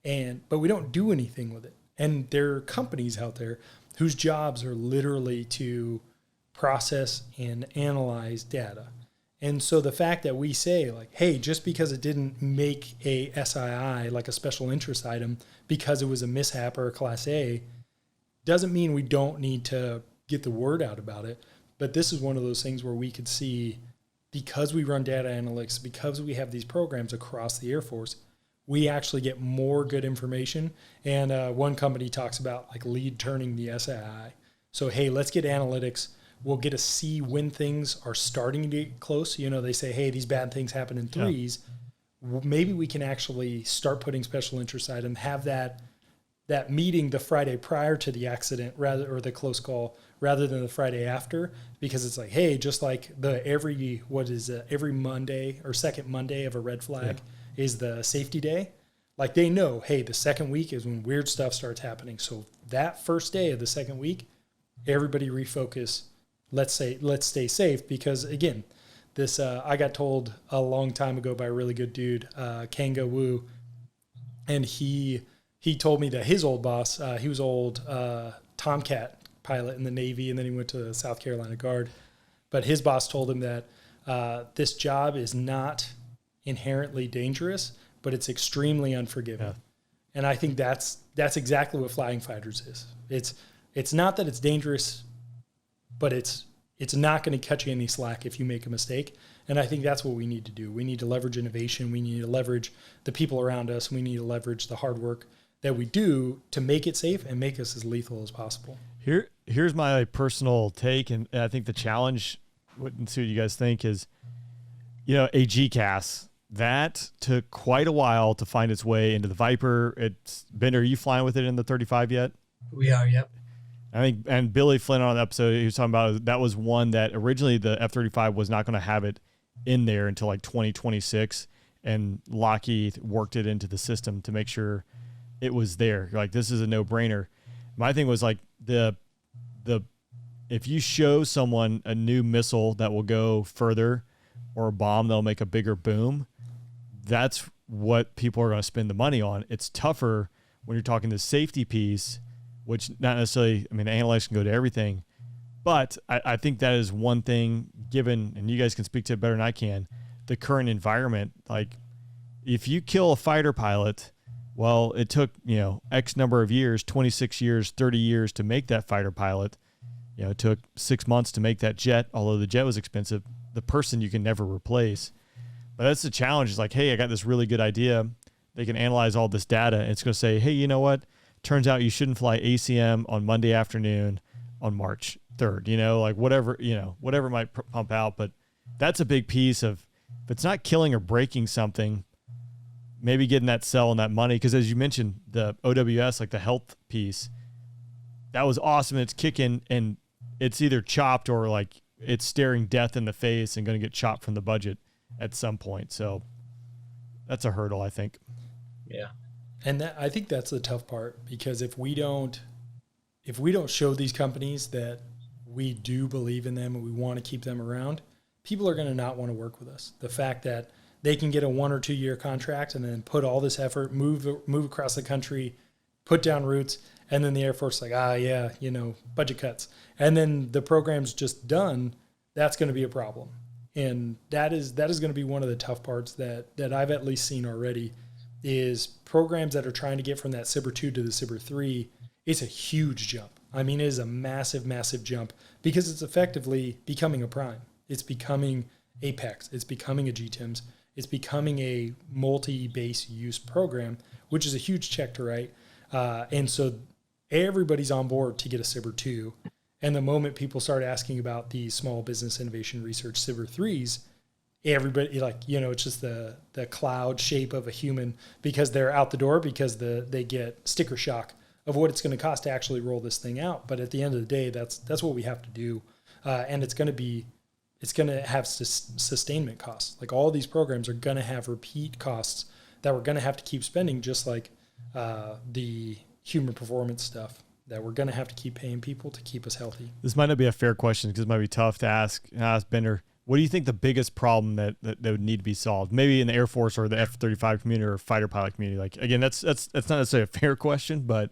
but we don't do anything with it. And there are companies out there whose jobs are literally to process and analyze data. And so the fact that we say, like, hey, just because it didn't make a SII, like a special interest item, because it was a mishap or a Class A, doesn't mean we don't need to get the word out about it. But this is one of those things where we could see, because we run data analytics, because we have these programs across the Air Force, we actually get more good information. And one company talks about like lead turning the SII. So, hey, let's get analytics. We'll get to see when things are starting to get close. You know, they say, hey, these bad things happen in threes. Yeah. Maybe we can actually start putting special interest item, have that meeting the Friday prior to the accident or the close call rather than the Friday after, because it's like, hey, just like every Monday or second Monday of a red flag is the safety day. Like they know, hey, the second week is when weird stuff starts happening. So that first day of the second week, everybody refocus. Let's stay safe, because again, this I got told a long time ago by a really good dude, Kanga Wu, and he told me that his old boss, he was old Tomcat pilot in the Navy, and then he went to the South Carolina Guard. But his boss told him that this job is not inherently dangerous, but it's extremely unforgiving. Yeah. And I think that's exactly what flying fighters is. It's not that it's dangerous, but it's not going to cut you any slack if you make a mistake. And I think that's what we need to do. We need to leverage innovation. We need to leverage the people around us. We need to leverage the hard work that we do to make it safe and make us as lethal as possible. Here's my personal take, and I think the challenge, and see what you guys think, is, a GCAS, that took quite a while to find its way into the Viper. Bender, are you flying with it in the 35 yet? We are, yep. I think, and Billy Flynn on the episode, he was talking about that was one that originally the F-35 was not going to have it in there until like 2026, and Lockheed worked it into the system to make sure it was there. Like, this is a no-brainer. My thing was like if you show someone a new missile that will go further, or a bomb that'll make a bigger boom, that's what people are going to spend the money on. It's tougher when you're talking the safety piece, which not necessarily, the analytics can go to everything, but I think that is one thing, given, and you guys can speak to it better than I can, the current environment. Like, if you kill a fighter pilot, well, it took, X number of years, 26 years, 30 years to make that fighter pilot. It took 6 months to make that jet, although the jet was expensive. The person you can never replace. But that's the challenge. Is like, hey, I got this really good idea. They can analyze all this data, and it's going to say, hey, you know what? Turns out you shouldn't fly ACM on Monday afternoon on March 3rd, like whatever might pump out. But that's a big piece of, if it's not killing or breaking something, maybe getting that cell and that money. Because as you mentioned, the OWS, like the health piece, that was awesome. It's kicking, and it's either chopped or like it's staring death in the face and going to get chopped from the budget at some point. So that's a hurdle, I think. Yeah. And I think that's the tough part, because if we don't show these companies that we do believe in them and we want to keep them around, people are going to not want to work with us. The fact that they can get a 1 or 2 year contract and then put all this effort, move across the country, put down roots, and then the Air Force is like, budget cuts. And then the program's just done, that's going to be a problem. And that is going to be one of the tough parts that I've at least seen already, is programs that are trying to get from that SBIR 2 to the SBIR 3. It's a huge jump. It is a massive, massive jump, because it's effectively becoming a prime. It's becoming Apex. It's becoming a GTIMS. It's becoming a multi-base use program, which is a huge check to write. And so everybody's on board to get a SBIR 2. And the moment people start asking about the small business innovation research SBIR 3s, everybody, it's just the cloud shape of a human, because they're out the door, because they get sticker shock of what it's going to cost to actually roll this thing out. But at the end of the day, that's what we have to do. And it's going to have sustainment costs. Like, all these programs are going to have repeat costs that we're going to have to keep spending, just like the human performance stuff. that we're going to have to keep paying people to keep us healthy. This might not be a fair question because it might be tough to ask Bender. What do you think the biggest problem that would need to be solved? Maybe in the Air Force or the F-35 community or fighter pilot community. Like, again, that's not necessarily a fair question, but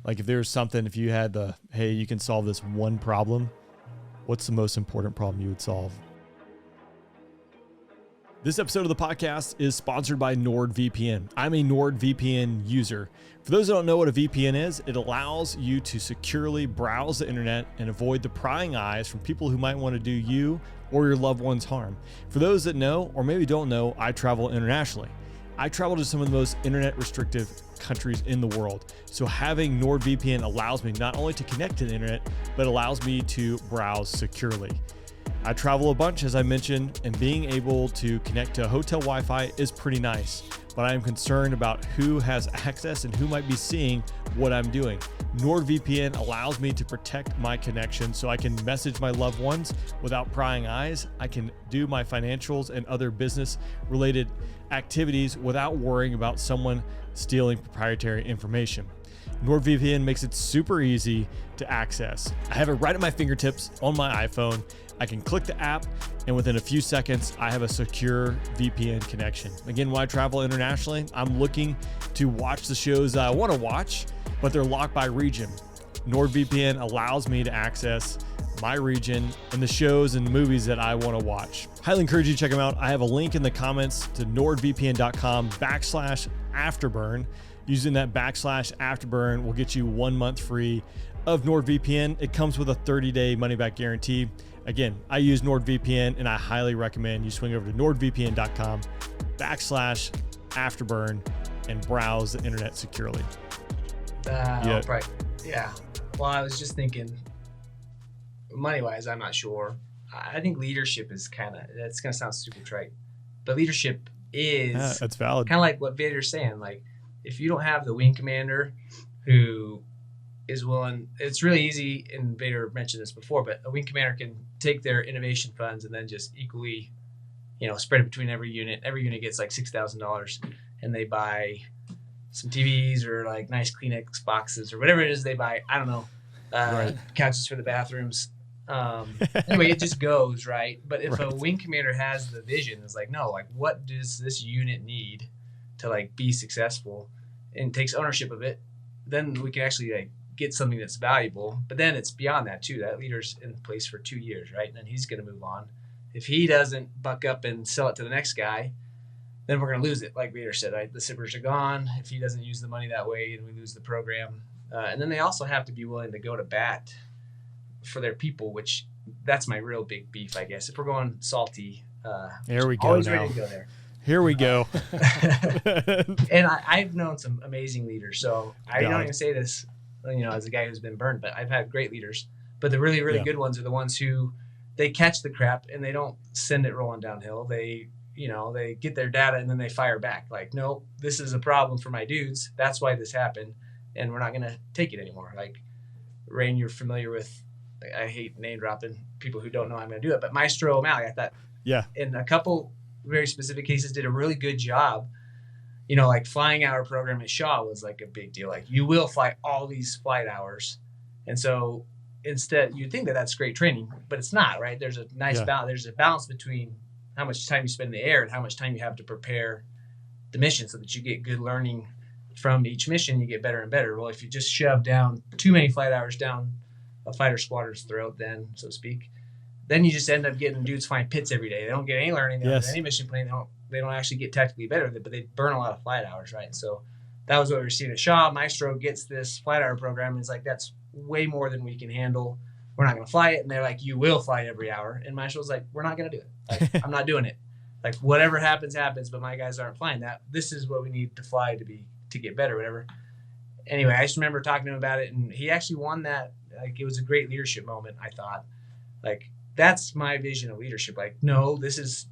like if there's something, if you had hey, you can solve this one problem, what's the most important problem you would solve? This episode of the podcast is sponsored by NordVPN. I'm a NordVPN user. For those that don't know what a VPN is, it allows you to securely browse the internet and avoid the prying eyes from people who might want to do you or your loved ones harm. For those that know or maybe don't know, I travel internationally. I travel to some of the most internet restrictive countries in the world. So having NordVPN allows me not only to connect to the internet, but allows me to browse securely. I travel a bunch, as I mentioned, and being able to connect to hotel Wi-Fi is pretty nice, but I am concerned about who has access and who might be seeing what I'm doing. NordVPN allows me to protect my connection so I can message my loved ones without prying eyes. I can do my financials and other business-related activities without worrying about someone stealing proprietary information. NordVPN makes it super easy to access. I have it right at my fingertips on my iPhone. I can click the app, and within a few seconds, I have a secure VPN connection. Again, when I travel internationally, I'm looking to watch the shows I want to watch, but they're locked by region. NordVPN allows me to access my region and the shows and movies that I want to watch. Highly encourage you to check them out. I have a link in the comments to nordvpn.com/afterburn. Using that /afterburn will get you 1 month free of NordVPN. It comes with a 30-day money-back guarantee. Again, I use NordVPN, and I highly recommend you swing over to nordvpn.com/afterburn and browse the internet securely. Right. Yeah. Well, I was just thinking, money-wise, I'm not sure. I think leadership is that's going to sound super trite, but leadership is that's valid. Kind of like what Vader's saying. Like, if you don't have the wing commander who is willing, it's really easy, and Vader mentioned this before, but a wing commander can take their innovation funds and then just equally, spread it between every unit. Every unit gets like $6,000, and they buy some TVs or like nice Kleenex boxes or whatever it is they buy. I don't know, couches for the bathrooms. Anyway, it just goes, right? But if a wing commander has the vision, it's like, no, like, what does this unit need to like be successful, and takes ownership of it, then we can actually like get something that's valuable. But then it's beyond that too. That leader's in place for 2 years, right? And then he's going to move on. If he doesn't buck up and sell it to the next guy, then we're going to lose it. Like Vader said, right? The sippers are gone if he doesn't use the money that way, and we lose the program. And then they also have to be willing to go to bat for their people, which that's my real big beef, I guess. If we're going salty, here we go. Always now. ready to go there. Here we go. And I've known some amazing leaders, so I don't even say this, as a guy who's been burned, but I've had great leaders. But the really, really good ones are the ones who they catch the crap and they don't send it rolling downhill. They, they get their data and then they fire back. Like, no, this is a problem for my dudes. That's why this happened, and we're not going to take it anymore. Like, Rain, you're familiar with, I hate name dropping people who don't know I'm going to do it, but Maestro O'Malley, I thought, in a couple very specific cases, did a really good job. Like flying hour program at Shaw was like a big deal. Like, you will fly all these flight hours. And so instead, you'd think that that's great training, but it's not, right? There's a nice balance. There's a balance between how much time you spend in the air and how much time you have to prepare the mission so that you get good learning from each mission. You get better and better. Well, if you just shove down too many flight hours down a fighter squadron's throat, then, so to speak, then you just end up getting dudes flying pits every day. They don't get any learning. They don't get any mission planning. They don't actually get tactically better, but they burn a lot of flight hours, right? So that was what we were seeing at Shaw. Maestro gets this flight hour program, and it's like, that's way more than we can handle. We're not going to fly it. And they're like, you will fly it every hour. And Maestro's like, we're not going to do it. Like, I'm not doing it. Like, whatever happens, happens, but my guys aren't flying that. This is what we need to fly to get better, whatever. Anyway, I just remember talking to him about it, and he actually won that. Like, it was a great leadership moment, I thought. Like, that's my vision of leadership. Like, no, this is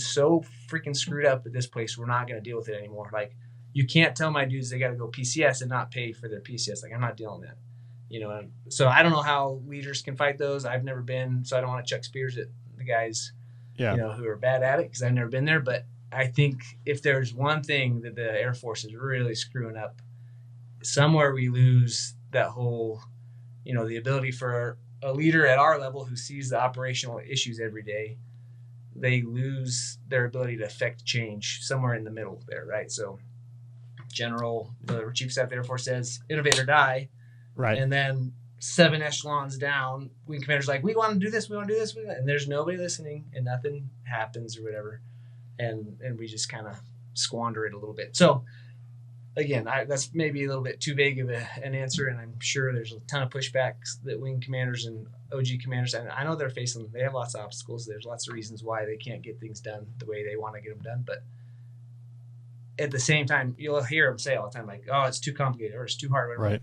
so freaking screwed up at this place. We're not going to deal with it anymore. Like, you can't tell my dudes they got to go PCS and not pay for their PCS. Like, I'm not dealing with that. So I don't know how leaders can fight those. I've never been, so I don't want to chuck spears at the guys, who are bad at it, because I've never been there. But I think if there's one thing that the Air Force is really screwing up, somewhere we lose that whole the ability for a leader at our level who sees the operational issues every day, they lose their ability to affect change somewhere in the middle there, right? So the Chief of Staff of the Air Force says, innovate or die. Right. And then 7 echelons down, wing commander's like, we want to do this, we want to do this. And there's nobody listening and nothing happens or whatever. And we just kind of squander it a little bit. So again, that's maybe a little bit too vague of an answer. And I'm sure there's a ton of pushbacks that wing commanders and OG commanders, and I know they have lots of obstacles. There's lots of reasons why they can't get things done the way they want to get them done. But at the same time, you'll hear them say all the time, like, oh, it's too complicated or it's too hard. Whatever. Right.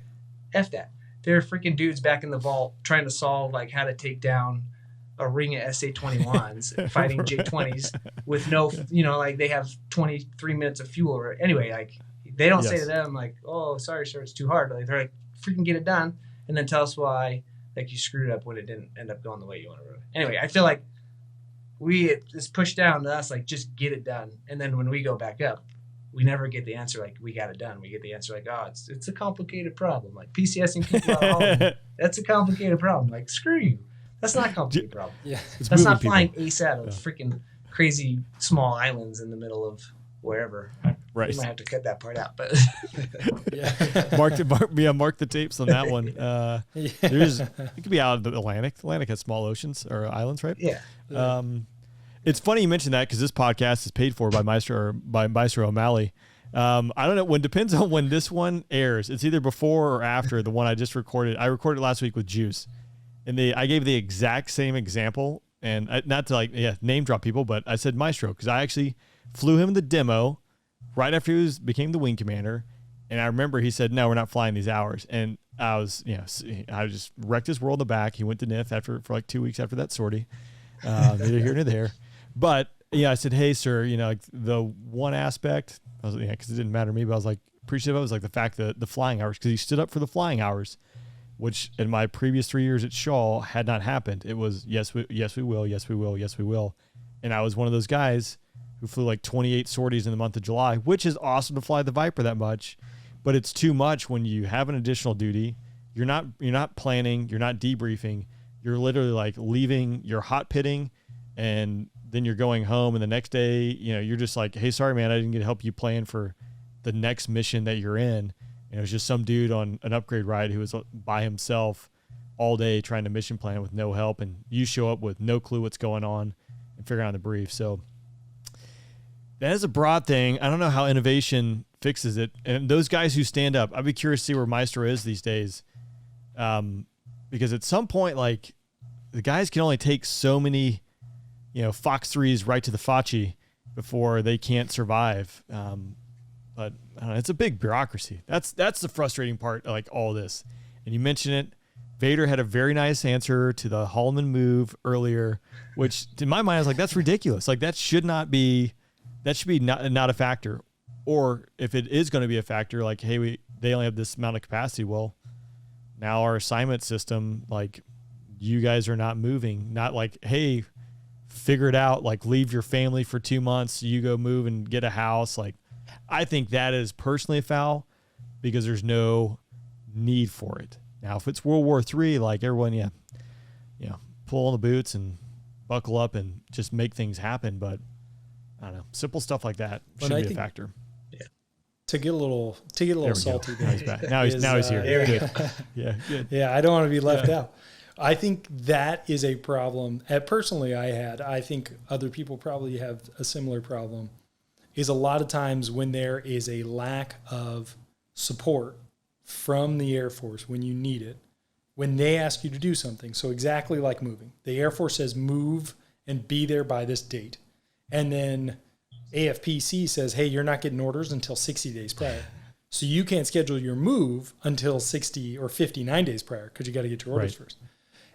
F that. There are freaking dudes back in the vault trying to solve like how to take down a ring of SA-21s fighting J-20s with no, like they have 23 minutes of fuel. Or anyway, like they don't say to them like, oh, sorry, sir, it's too hard. Like they're like, freaking get it done. And then tell us why like you screwed up when it didn't end up going the way you want to. Anyway, I feel like it's pushed down to us, like just get it done. And then when we go back up, we never get the answer like we got it done. We get the answer like, oh, it's a complicated problem. Like PCSing people out of home, that's a complicated problem. Like screw you. That's not a complicated problem. Yeah, that's not flying ASAT of freaking crazy small islands in the middle of wherever. Right. You might have to cut that part out, but mark the tapes on that one. It could be out of the Atlantic. The Atlantic has small oceans or islands, right? Yeah. It's funny you mentioned that because this podcast is paid for by Maestro O'Malley. I don't know. Depends on when this one airs. It's either before or after the one I just recorded. I recorded last week with Juice, and I gave the exact same example. And not to name drop people, but I said Maestro because I actually flew him the demo right after he became the wing commander. And I remember he said, no, we're not flying these hours. And I just wrecked his world in the back. He went to NIF for like 2 weeks after that sortie. Neither here nor there. But I said, hey, sir, like the one aspect, I was, because it didn't matter to me, but I was like, appreciative of it was like the fact that the flying hours, because he stood up for the flying hours, which in my previous 3 years at Shaw had not happened. It was, yes, we will, yes, we will, yes, we will. And I was one of those guys who flew like 28 sorties in the month of July, which is awesome to fly the Viper that much, but it's too much when you have an additional duty. You're not planning, you're not debriefing. You're literally like leaving, you're hot pitting, and then you're going home, and the next day, you're just like, hey, sorry, man, I didn't get to help you plan for the next mission that you're in. And it was just some dude on an upgrade ride who was by himself all day trying to mission plan with no help, and you show up with no clue what's going on and figure out the brief. So that is a broad thing. I don't know how innovation fixes it. And those guys who stand up, I'd be curious to see where Maestro is these days. Because at some point, like, the guys can only take so many, Fox 3s right to the Fachi before they can't survive. But I don't know, it's a big bureaucracy. That's the frustrating part of like all this. And you mentioned it. Vader had a very nice answer to the Holloman move earlier, which in my mind I was like, that's ridiculous. Like that should be not a factor. Or if it is going to be a factor, like, hey, they only have this amount of capacity. Well, now our assignment system, like, you guys are not moving. Not like, hey, figure it out. Like, leave your family for 2 months. You go move and get a house. Like, I think that is personally a foul because there's no need for it. Now, if it's World War III, like everyone, pull on the boots and buckle up and just make things happen. But I don't know, simple stuff like that should be a factor. Yeah. To get a little salty. Now he's back. Now he's here. Good. Yeah, good. Yeah, I don't want to be left out. I think that is a problem. Personally, I think other people probably have a similar problem, is a lot of times when there is a lack of support from the Air Force when you need it, when they ask you to do something. So exactly like moving. The Air Force says move and be there by this date. And then AFPC says, hey, you're not getting orders until 60 days prior. So you can't schedule your move until 60 or 59 days prior because you got to get your orders first.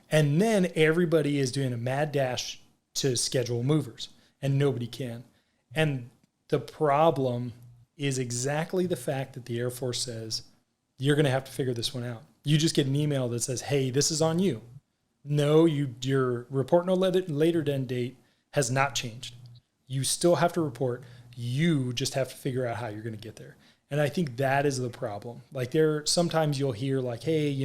And then everybody is doing a mad dash to schedule movers, and nobody can. And the problem is exactly the fact that the Air Force says, you're going to have to figure this one out. You just get an email that says, hey, this is on you. No, your report no later than date has not changed. You still have to report. You just have to figure out how you're going to get there. And I think that is the problem. Like sometimes you'll hear like, hey,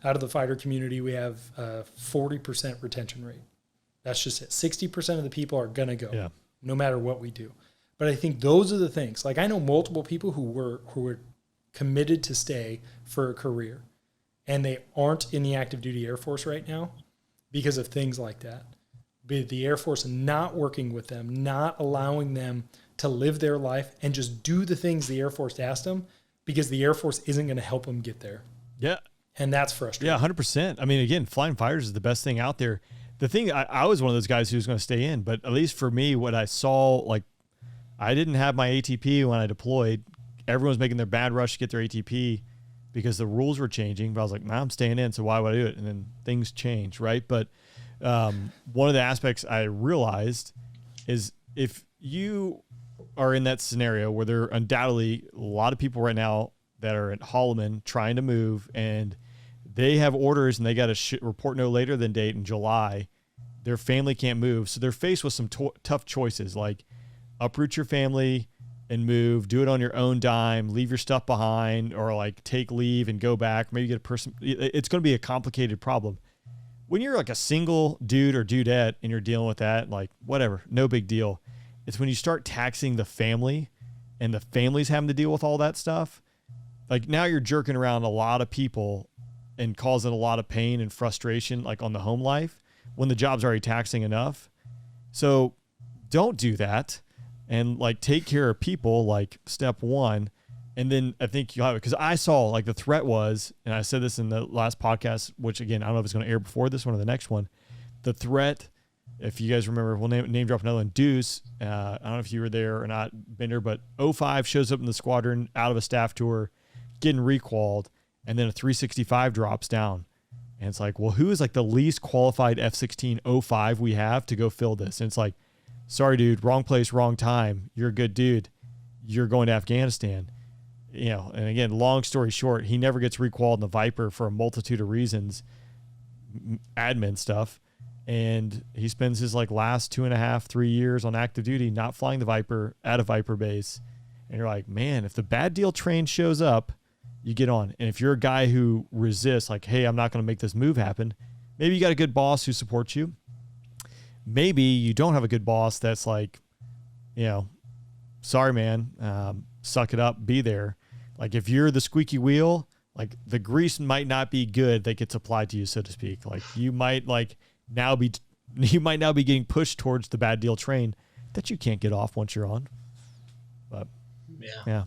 out of the fighter community, we have a 40% retention rate. That's just it. 60% of the people are going to go no matter what we do. But I think those are the things. Like I know multiple people who were committed to stay for a career and they aren't in the active duty Air Force right now because of things like that. But the Air Force not working with them, not allowing them to live their life and just do the things the Air Force asked them because the Air Force isn't going to help them get there. Yeah. And that's frustrating. Yeah, 100%. I mean, again, flying fighters is the best thing out there. The thing, I was one of those guys who was going to stay in, but at least for me, what I saw, like, I didn't have my ATP when I deployed. Everyone was making their bad rush to get their ATP because the rules were changing. But I was like, nah, I'm staying in, so why would I do it? And then things change, right? But one of the aspects I realized is if you are in that scenario where there are undoubtedly a lot of people right now that are at Holloman trying to move and they have orders and they got to report no later than date in July, their family can't move. So they're faced with some tough choices like uproot your family and move, do it on your own dime, leave your stuff behind, or like take leave and go back. Maybe get a person. It's going to be a complicated problem. When you're like a single dude or dudette and you're dealing with that, like whatever, no big deal. It's when you start taxing the family and the family's having to deal with all that stuff. Like now you're jerking around a lot of people and causing a lot of pain and frustration, like on the home life when the job's already taxing enough. So don't do that. And like take care of people, like step one. And then I think you'll have it. Cause I saw like the threat was, and I said this in the last podcast, which again, I don't know if it's going to air before this one or the next one. The threat, if you guys remember, we'll name drop another one. Deuce, I don't know if you were there or not, Bender, but 05 shows up in the squadron out of a staff tour, getting requalled, and then a 365 drops down. And it's like, well, who is like the least qualified F-16 05 we have to go fill this? And it's like, sorry, dude, wrong place, wrong time. You're a good dude. You're going to Afghanistan. And again, long story short, he never gets requalled in the Viper for a multitude of reasons, admin stuff. And he spends his like last 2.5, 3 years on active duty, not flying the Viper at a Viper base. And you're like, man, if the bad deal train shows up, you get on. And if you're a guy who resists, like, hey, I'm not going to make this move happen, maybe you got a good boss who supports you. Maybe you don't have a good boss that's like, sorry, man, suck it up, be there. Like if you're the squeaky wheel, like the grease might not be good that gets applied to you, so to speak. Like you might now be getting pushed towards the bad deal train that you can't get off once you're on. But yeah.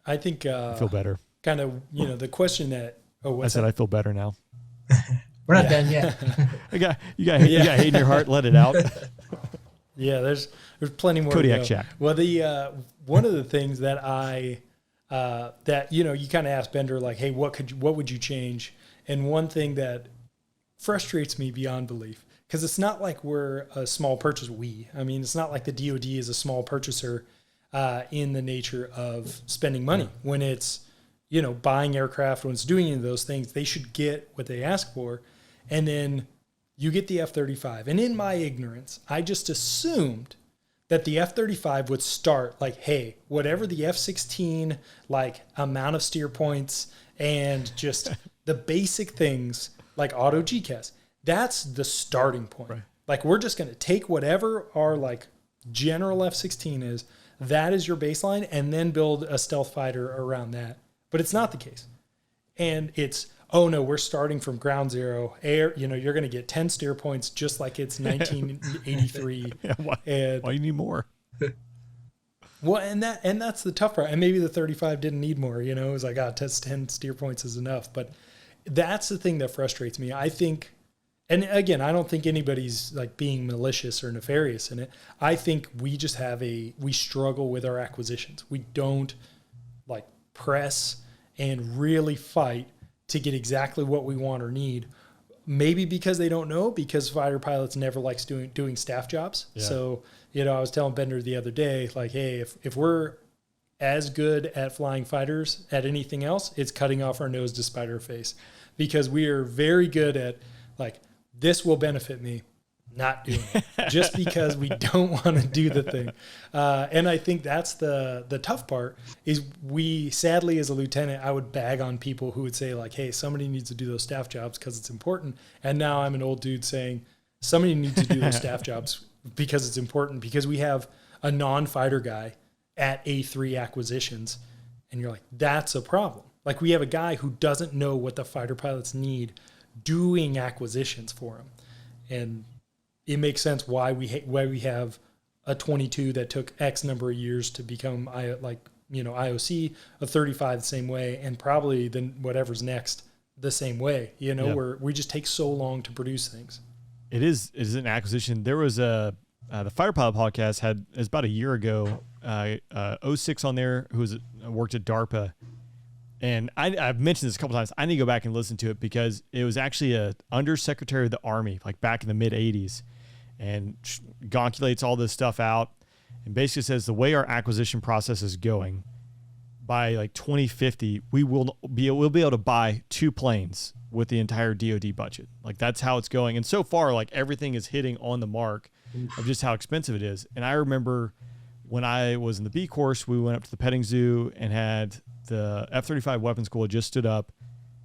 I think I feel better. Kind of, the question that I feel better now. We're not done yet. You got hate in your heart, let it out. Yeah, there's plenty more. Kodiak Shack. Well, the one of the things that you kind of asked Bender, like, hey, what would you change? And one thing that frustrates me beyond belief, because it's not like we're a small purchaser. It's not like the DoD is a small purchaser in the nature of spending money. When it's buying aircraft, when it's doing any of those things, they should get what they ask for, and then you get the F-35. And in my ignorance, I just assumed that the F-35 would start like, hey, whatever the F-16, like amount of steer points and just the basic things like auto GCAS, that's the starting point. Right. Like we're just going to take whatever our like general F-16 is, that is your baseline, and then build a stealth fighter around that. But it's not the case. And it's, oh no, we're starting from ground zero. You're going to get 10 steer points just like it's 1983. Why you need more? Well, and that's the tough part. And maybe the 35 didn't need more, it was like, 10 steer points is enough. But that's the thing that frustrates me. I think, and again, I don't think anybody's like being malicious or nefarious in it. I think we just we struggle with our acquisitions. We don't like press and really fight to get exactly what we want or need. Maybe because they don't know, because fighter pilots never likes doing staff jobs. Yeah. So, I was telling Bender the other day, like, hey, if we're as good at flying fighters at anything else, it's cutting off our nose to spite our face, because we are very good at like, this will benefit me. not doing it just because we don't want to do the thing. And I think that's the tough part is we, sadly, as a lieutenant, I would bag on people who would say like, hey, somebody needs to do those staff jobs because it's important. And now I'm an old dude saying somebody needs to do those staff jobs because it's important, because we have a non-fighter guy at A3 acquisitions. And you're like, that's a problem. Like, we have a guy who doesn't know what the fighter pilots need doing acquisitions for him. And it makes sense why we have a 22 that took X number of years to become IOC, a 35 the same way, and probably then whatever's next the same way, where we just take so long to produce things. It is an acquisition. There was the Fighter Pilot podcast it was about a year ago, 06 on there, who worked at DARPA. And I've mentioned this a couple times. I need to go back and listen to it because it was actually a undersecretary of the Army, like back in the mid 80s, and gonculates all this stuff out and basically says the way our acquisition process is going, by like 2050, we'll be able to buy 2 planes with the entire DoD budget. Like, that's how it's going. And so far, like, everything is hitting on the mark of just how expensive it is. And I remember when I was in the B course, we went up to the petting zoo and had the F-35 weapons school had just stood up,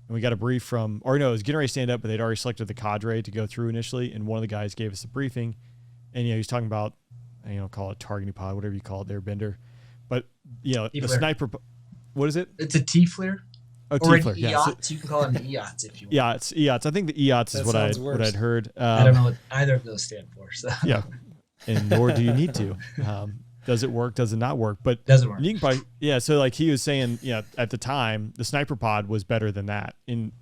and we got a brief from, or no, it was getting ready to stand up, but they'd already selected the cadre to go through initially. And one of the guys gave us a briefing, and he was talking about, call it targeting pod, whatever you call it there, Bender. But the sniper, what is it? It's a T-flare. Oh, or T-flare. an Yeah, EOTS. You can call it an EOTS if you want. Yeah, it's EOTS. I think the EOTS is what I'd heard. I don't know what either of those stand for. So. Yeah, and nor do you need to. Does it work? Does it not work? But doesn't work. You can probably, so like he was saying, at the time, the sniper pod was better than that. And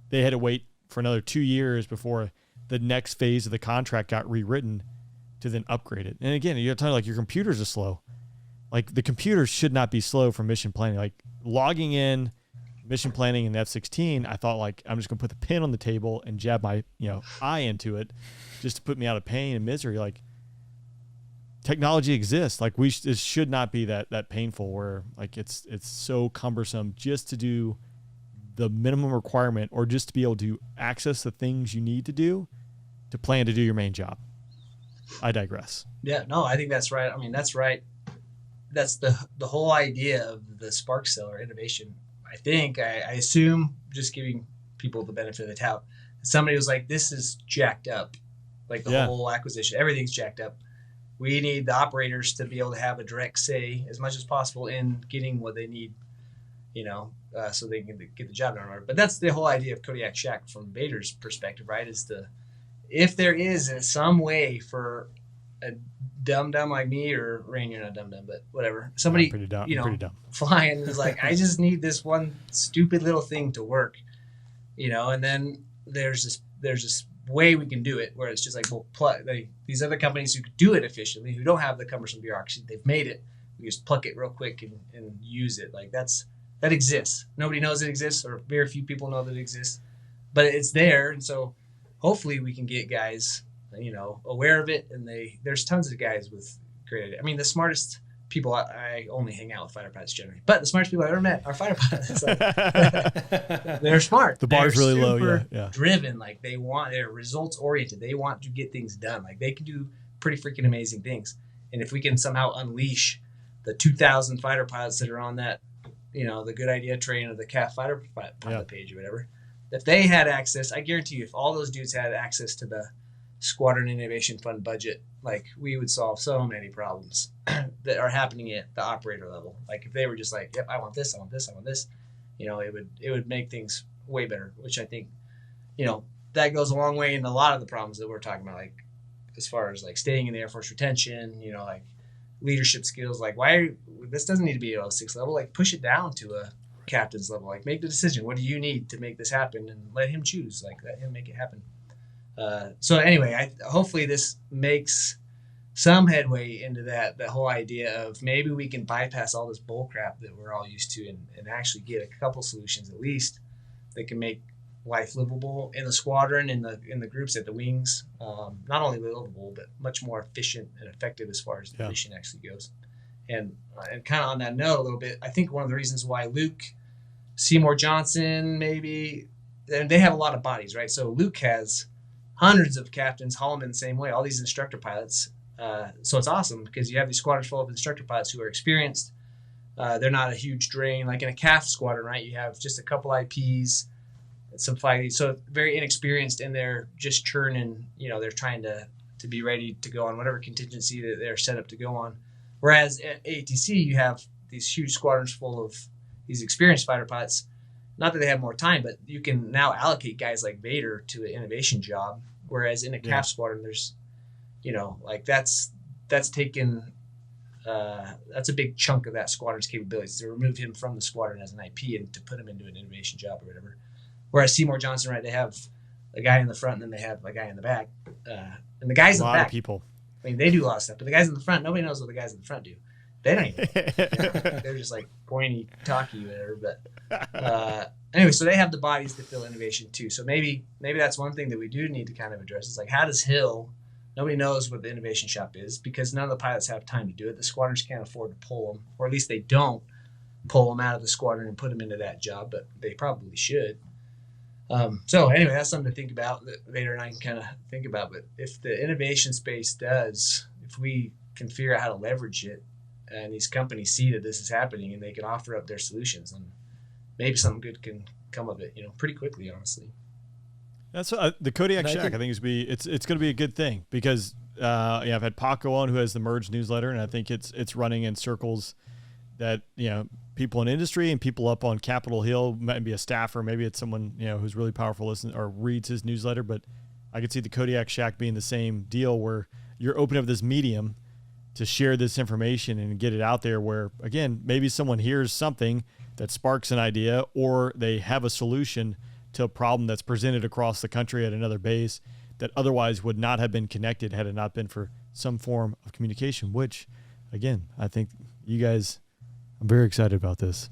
they had to wait for another 2 years before the next phase of the contract got rewritten to then upgrade it. And again, you're talking like your computers are slow. Like, the computers should not be slow for mission planning. Like, logging in mission planning in the F-16, I thought, like, I'm just going to put the pin on the table and jab my, eye into it just to put me out of pain and misery. Like, technology exists. Like, it should not be that painful where, like, it's so cumbersome just to do the minimum requirement or just to be able to access the things you need to do to plan to do your main job. I digress. Yeah, no, I think that's right. I mean, that's right. That's the whole idea of the spark seller innovation. I think, I assume, just giving people the benefit of the doubt, somebody was like, this is jacked up. Like, the whole acquisition, everything's jacked up. We need the operators to be able to have a direct say as much as possible in getting what they need, so they can get the job done. But that's the whole idea of Kodiak Shack from Vader's perspective, right? Is if there is in some way for a dumb like me, or Rain, you're not dumb, but whatever. Somebody, pretty dumb. Flying is like, I just need this one stupid little thing to work, and then there's this way we can do it where it's just like, well, these other companies who could do it efficiently, who don't have the cumbersome bureaucracy, they've made it. We just pluck it real quick and use it. Like, that exists. Nobody knows it exists, or very few people know that it exists, but it's there. And so hopefully we can get guys, aware of it. And there's tons of guys with great ideas. I mean, the smartest people, I only hang out with fighter pilots generally, but the smartest people I've ever met are fighter pilots. Like, they're smart. The bar's really low. Yeah. Driven. Like, they're results oriented. They want to get things done. Like, they can do pretty freaking amazing things. And if we can somehow unleash the 2,000 fighter pilots that are on that, the good idea train of the CAF fighter pilot page or whatever, if they had access, I guarantee you, if all those dudes had access to the Squadron Innovation Fund budget, like, we would solve so many problems that are happening at the operator level. Like, if they were just like, yep, I want this, I want this, I want this, it would make things way better, which I think, that goes a long way in a lot of the problems that we're talking about, like, as far as like staying in the Air Force retention, like leadership skills, like, this doesn't need to be at 06 level, like, push it down to a captain's level, like, make the decision. What do you need to make this happen? And let him choose, like, let him make it happen. So anyway, hopefully this makes some headway into that whole idea of maybe we can bypass all this bull crap that we're all used to and actually get a couple solutions at least that can make life livable in the squadron, in the groups at the wings. Not only livable, but much more efficient and effective as far as the mission actually goes. And kind of on that note a little bit, I think one of the reasons why Luke, Seymour Johnson, maybe, and they have a lot of bodies, right? So Luke has hundreds of captains, haulmen the same way, all these instructor pilots. So it's awesome because you have these squadrons full of instructor pilots who are experienced. They're not a huge drain. Like in a CAF squadron, right? You have just a couple IPs, some fighting. So very inexperienced, and they're just churning. They're trying to be ready to go on whatever contingency that they're set up to go on. Whereas at ATC, you have these huge squadrons full of these experienced fighter pilots. Not that they have more time, but you can now allocate guys like Vader to an innovation job. Whereas in a CAF squadron, there's, that's taken, that's a big chunk of that squadron's capabilities to remove him from the squadron as an IP and to put him into an innovation job or whatever. Whereas Seymour Johnson, right, they have a guy in the front and then they have a guy in the back. And the guys in the back, of people. I mean, they do a lot of stuff, but the guys in the front, nobody knows what the guys in the front do. They don't even they're just like pointy, talky, whatever. But anyway, so they have the bodies to fill innovation too. So maybe that's one thing that we do need to kind of address. Is like, how does Hill? Nobody knows what the innovation shop is because none of the pilots have time to do it. The squadrons can't afford to pull them, or at least they don't pull them out of the squadron and put them into that job, but they probably should. So anyway, that's something to think about that Vader and I can kind of think about. But if the innovation space if we can figure out how to leverage it, and these companies see that this is happening and they can offer up their solutions, and maybe something good can come of it, pretty quickly, honestly. That's the Kodiak Shack. I think it's going to be a good thing because I've had Paco on who has the Merge newsletter, and I think it's running in circles that people in industry and people up on Capitol Hill, might be a staffer, maybe it's someone who's really powerful, listen or reads his newsletter. But I could see the Kodiak Shack being the same deal where you're opening up this medium to share this information and get it out there where, again, maybe someone hears something that sparks an idea or they have a solution to a problem that's presented across the country at another base that otherwise would not have been connected had it not been for some form of communication, which, again, I think you guys, I'm very excited about this.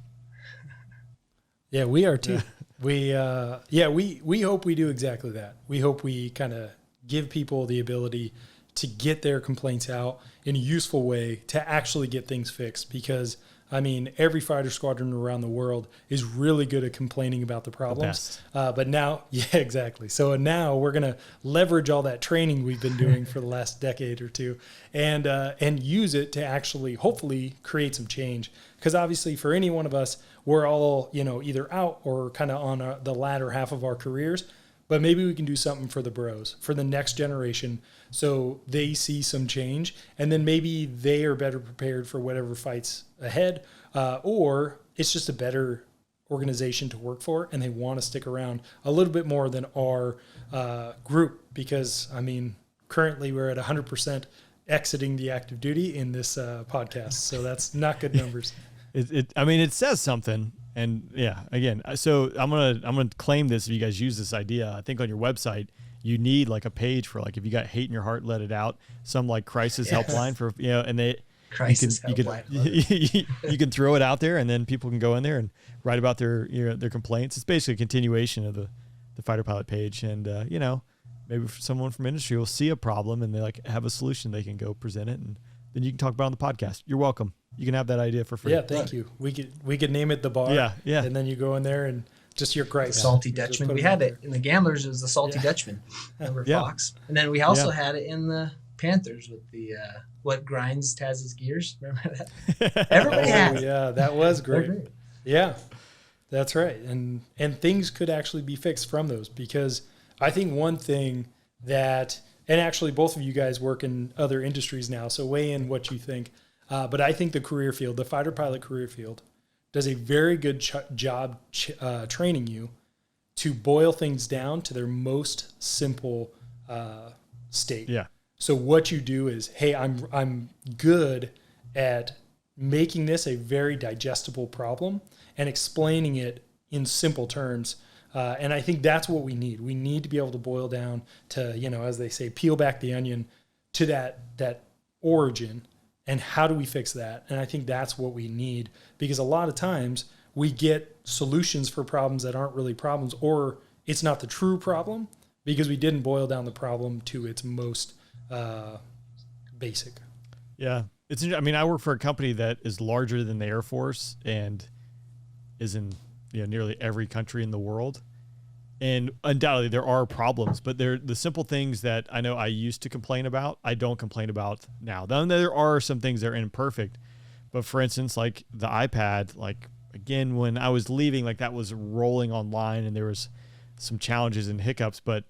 Yeah, we are too. We hope we do exactly that. We hope we kind of give people the ability to get their complaints out in a useful way to actually get things fixed. Because, I mean, every fighter squadron around the world is really good at complaining about the problems. But now, yeah, exactly. So now we're going to leverage all that training we've been doing for the last decade or two and use it to actually hopefully create some change. Because obviously for any one of us, we're all, either out or kind of on the latter half of our careers. But maybe we can do something for the bros, for the next generation, so they see some change, and then maybe they are better prepared for whatever fights ahead, or it's just a better organization to work for, and they want to stick around a little bit more than our group, because, I mean, currently we're at 100% exiting the active duty in this podcast, so that's not good numbers. It says something. And yeah, again, so I'm gonna claim this if you guys use this idea. I think on your website you need like a page for like if you got hate in your heart, let it out. Some like crisis helpline for and they you can throw it out there, and then people can go in there and write about their complaints. It's basically a continuation of the fighter pilot page, and maybe someone from industry will see a problem and they like have a solution, they can go present it, and then you can talk about it on the podcast. You're welcome. You can have that idea for free. Yeah, thank you. We could name it the bar. Yeah. And then you go in there and just your gripes. Salty Dutchman. We had it in the Gamblers. It was the Salty Dutchman over Fox, and then we also had it in the Panthers with the what grinds Taz's gears. Remember that? Everybody had it. Yeah, that was great. Yeah, that's right. And things could actually be fixed from those, because I think one thing that, and actually both of you guys work in other industries now, so weigh in what you think. But I think the career field, the fighter pilot career field, does a very good job training you to boil things down to their most simple state. Yeah. So what you do is, hey, I'm good at making this a very digestible problem and explaining it in simple terms. And I think that's what we need. We need to be able to boil down to, as they say, peel back the onion to that origin. And how do we fix that? And I think that's what we need, because a lot of times we get solutions for problems that aren't really problems, or it's not the true problem because we didn't boil down the problem to its most basic. Yeah. I work for a company that is larger than the Air Force and is in nearly every country in the world. And undoubtedly there are problems, but they're the simple things that I know I used to complain about, I don't complain about now. Then there are some things that are imperfect. But for instance, like the iPad, like again, when I was leaving, like that was rolling online and there was some challenges and hiccups, but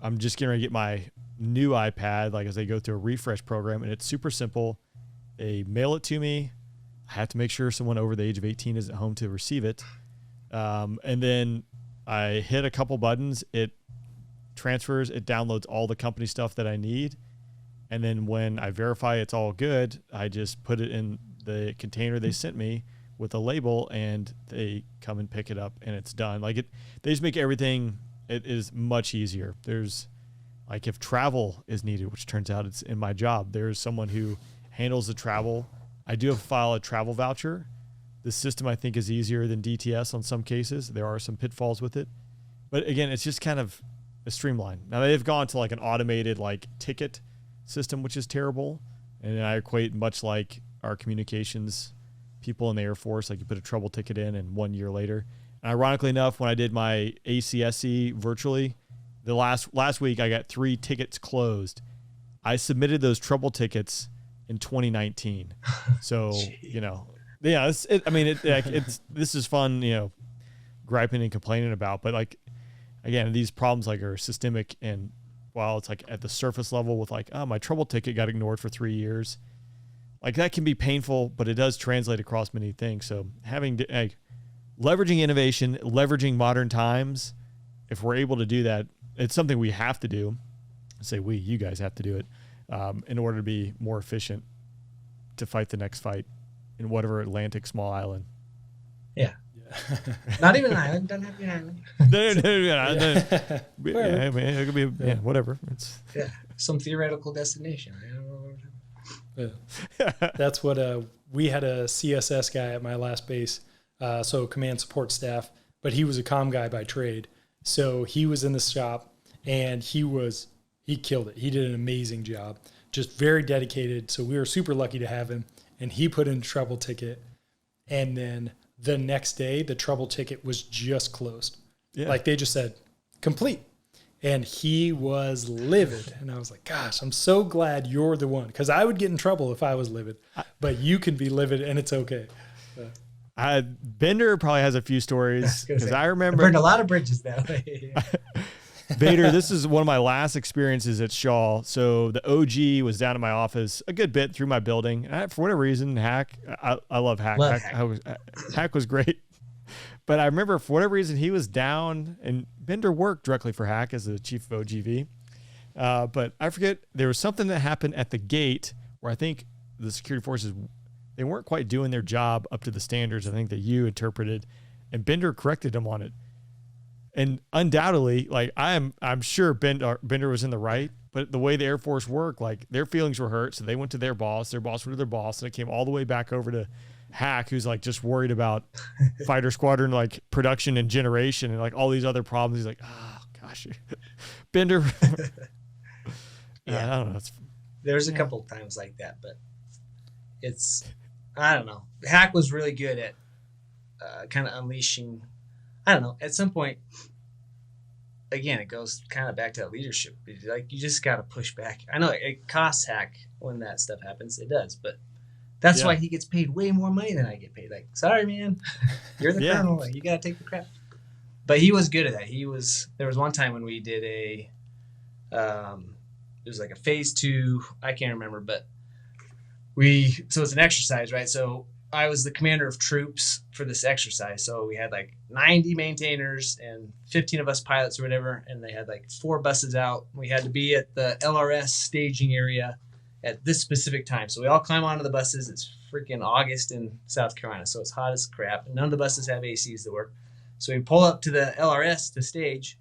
I'm just getting ready to get my new iPad, like as they go through a refresh program, and it's super simple. They mail it to me. I have to make sure someone over the age of 18 is at home to receive it. And then I hit a couple buttons, it transfers, it downloads all the company stuff that I need. And then when I verify it's all good, I just put it in the container they sent me with a label and they come and pick it up and it's done. Like they just make everything, it is much easier. There's like if travel is needed, which turns out it's in my job, there's someone who handles the travel. I do have to file a travel voucher. The system I think is easier than DTS on some cases. There are some pitfalls with it, but again, it's just kind of a streamline. Now they've gone to like an automated like ticket system, which is terrible. And I equate much like our communications people in the Air Force, like you put a trouble ticket in and 1 year later. And ironically enough, when I did my ACSC virtually, the last week I got 3 tickets closed. I submitted those trouble tickets in 2019. So, you know, yeah, this is fun, griping and complaining about, but like, again, these problems like are systemic, and while it's like at the surface level with like, oh, my trouble ticket got ignored for 3 years, like that can be painful, but it does translate across many things. So leveraging innovation, leveraging modern times, if we're able to do that, it's something we have to do. I say you guys have to do it in order to be more efficient to fight the next fight in whatever Atlantic small island. Yeah. Not even an island. Doesn't have to be an island. It could be whatever. It's some theoretical destination. I don't know. Yeah. That's what we had a CSS guy at my last base, so command support staff, but he was a comm guy by trade. So he was in the shop and he killed it. He did an amazing job, just very dedicated. So we were super lucky to have him, and he put in a trouble ticket, and then the next day the trouble ticket was just closed. Yeah. Like they just said complete. And he was livid. And I was like, gosh, I'm so glad you're the one. Because I would get in trouble if I was livid. But you can be livid and it's okay. Bender probably has a few stories. Because I remember. I burned a lot of bridges that way. Vader, this is one of my last experiences at Shaw. So the OG was down in my office a good bit through my building. And for whatever reason, Hack, I love Hack. Hack was great. But I remember for whatever reason he was down, and Bender worked directly for Hack as the chief of OGV. But I forget, there was something that happened at the gate where I think the security forces, they weren't quite doing their job up to the standards I think that you interpreted, and Bender corrected him on it. And undoubtedly, like I'm sure Bender was in the right, but the way the Air Force worked, like their feelings were hurt, so they went to their boss went to their boss, and it came all the way back over to Hack, who's like just worried about fighter squadron like production and generation and like all these other problems. He's like, oh gosh, Bender. I don't know. There's a couple of times like that, but I don't know. Hack was really good at kind of unleashing. I don't know. At some point, again, it goes kind of back to that leadership. Like you just got to push back. I know it costs Hack when that stuff happens. It does, but. That's why he gets paid way more money than I get paid. Like, sorry, man, you're the colonel. Like, you got to take the crap. But he was good at that. There was one time when we did it was like a phase 2. I can't remember, but so it's an exercise, right? So I was the commander of troops for this exercise. So we had like 90 maintainers and 15 of us pilots or whatever. And they had like 4 buses out. We had to be at the LRS staging area at this specific time. So we all climb onto the buses. It's freaking August in South Carolina, so it's hot as crap. And none of the buses have ACs that work. So we pull up to the LRS to stage,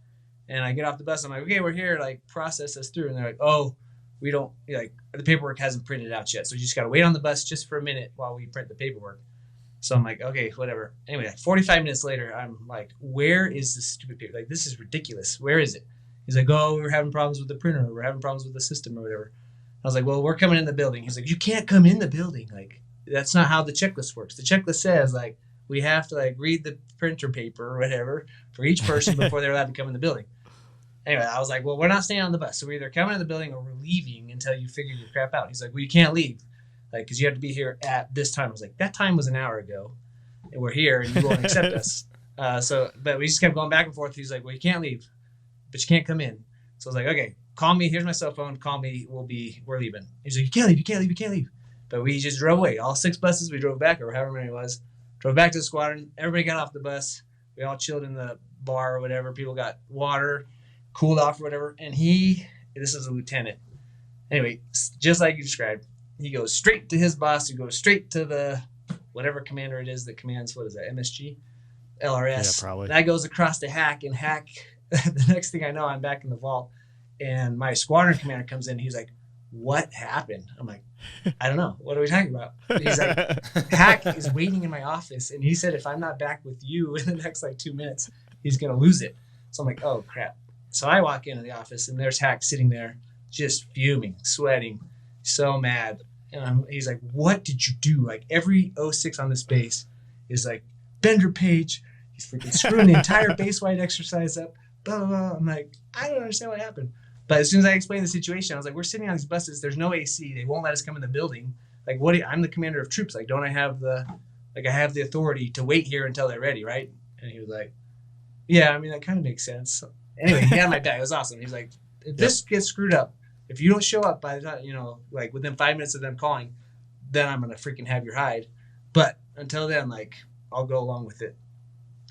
and I get off the bus. I'm like, okay, we're here. Like, process us through. And they're like, oh, we don't, like, the paperwork hasn't printed out yet. So you just got to wait on the bus just for a minute while we print the paperwork. So I'm like, okay, whatever. Anyway, like 45 minutes later, I'm like, where is this stupid paper? Like, this is ridiculous. Where is it? He's like, oh, we're having problems with the printer. We're having problems with the system or whatever. I was like, well, we're coming in the building. He's like, you can't come in the building. Like, that's not how the checklist works. The checklist says, like, we have to like read the printer paper or whatever for each person before they're allowed to come in the building. Anyway, I was like, well, we're not staying on the bus. So we're either coming in the building or we're leaving until you figure your crap out. He's like, well, you can't leave. Like, because you have to be here at this time. I was like, that time was an hour ago. And we're here and you won't accept us. But we just kept going back and forth. He's like, well, you can't leave, but you can't come in. So I was like, okay, call me. Here's my cell phone. Call me. We're leaving. He's like, you can't leave. But we just drove away. All 6 buses, we drove back, or however many it was. Drove back to the squadron. Everybody got off the bus. We all chilled in the bar or whatever. People got water, cooled off or whatever. And this is a lieutenant. Anyway, just like you described, he goes straight to his boss. He goes straight to the whatever commander it is that commands, what is that, MSG? LRS. Yeah, probably. That goes across to Hack, and Hack, the next thing I know, I'm back in the vault. And my squadron commander comes in. He's like, what happened? I'm like, I don't know. What are we talking about? He's like, Hack is waiting in my office. And he said, if I'm not back with you in the next like 2 minutes, he's going to lose it. So I'm like, oh, crap. So I walk into the office and there's Hack sitting there just fuming, sweating, so mad. And he's like, what did you do? Like every 06 on this base is like, Bender Page. He's freaking screwing the entire base-wide exercise up. Blah, blah, blah. I'm like, I don't understand what happened. But as soon as I explained the situation, I was like, we're sitting on these buses. There's no AC. They won't let us come in the building. Like, I'm the commander of troops. Like, don't I have I have the authority to wait here until they're ready, right? And he was like, yeah, I mean, that kind of makes sense. So, anyway, he had my back. It was awesome. He's like, if this gets screwed up, if you don't show up by the time, like within 5 minutes of them calling, then I'm going to freaking have your hide. But until then, like, I'll go along with it.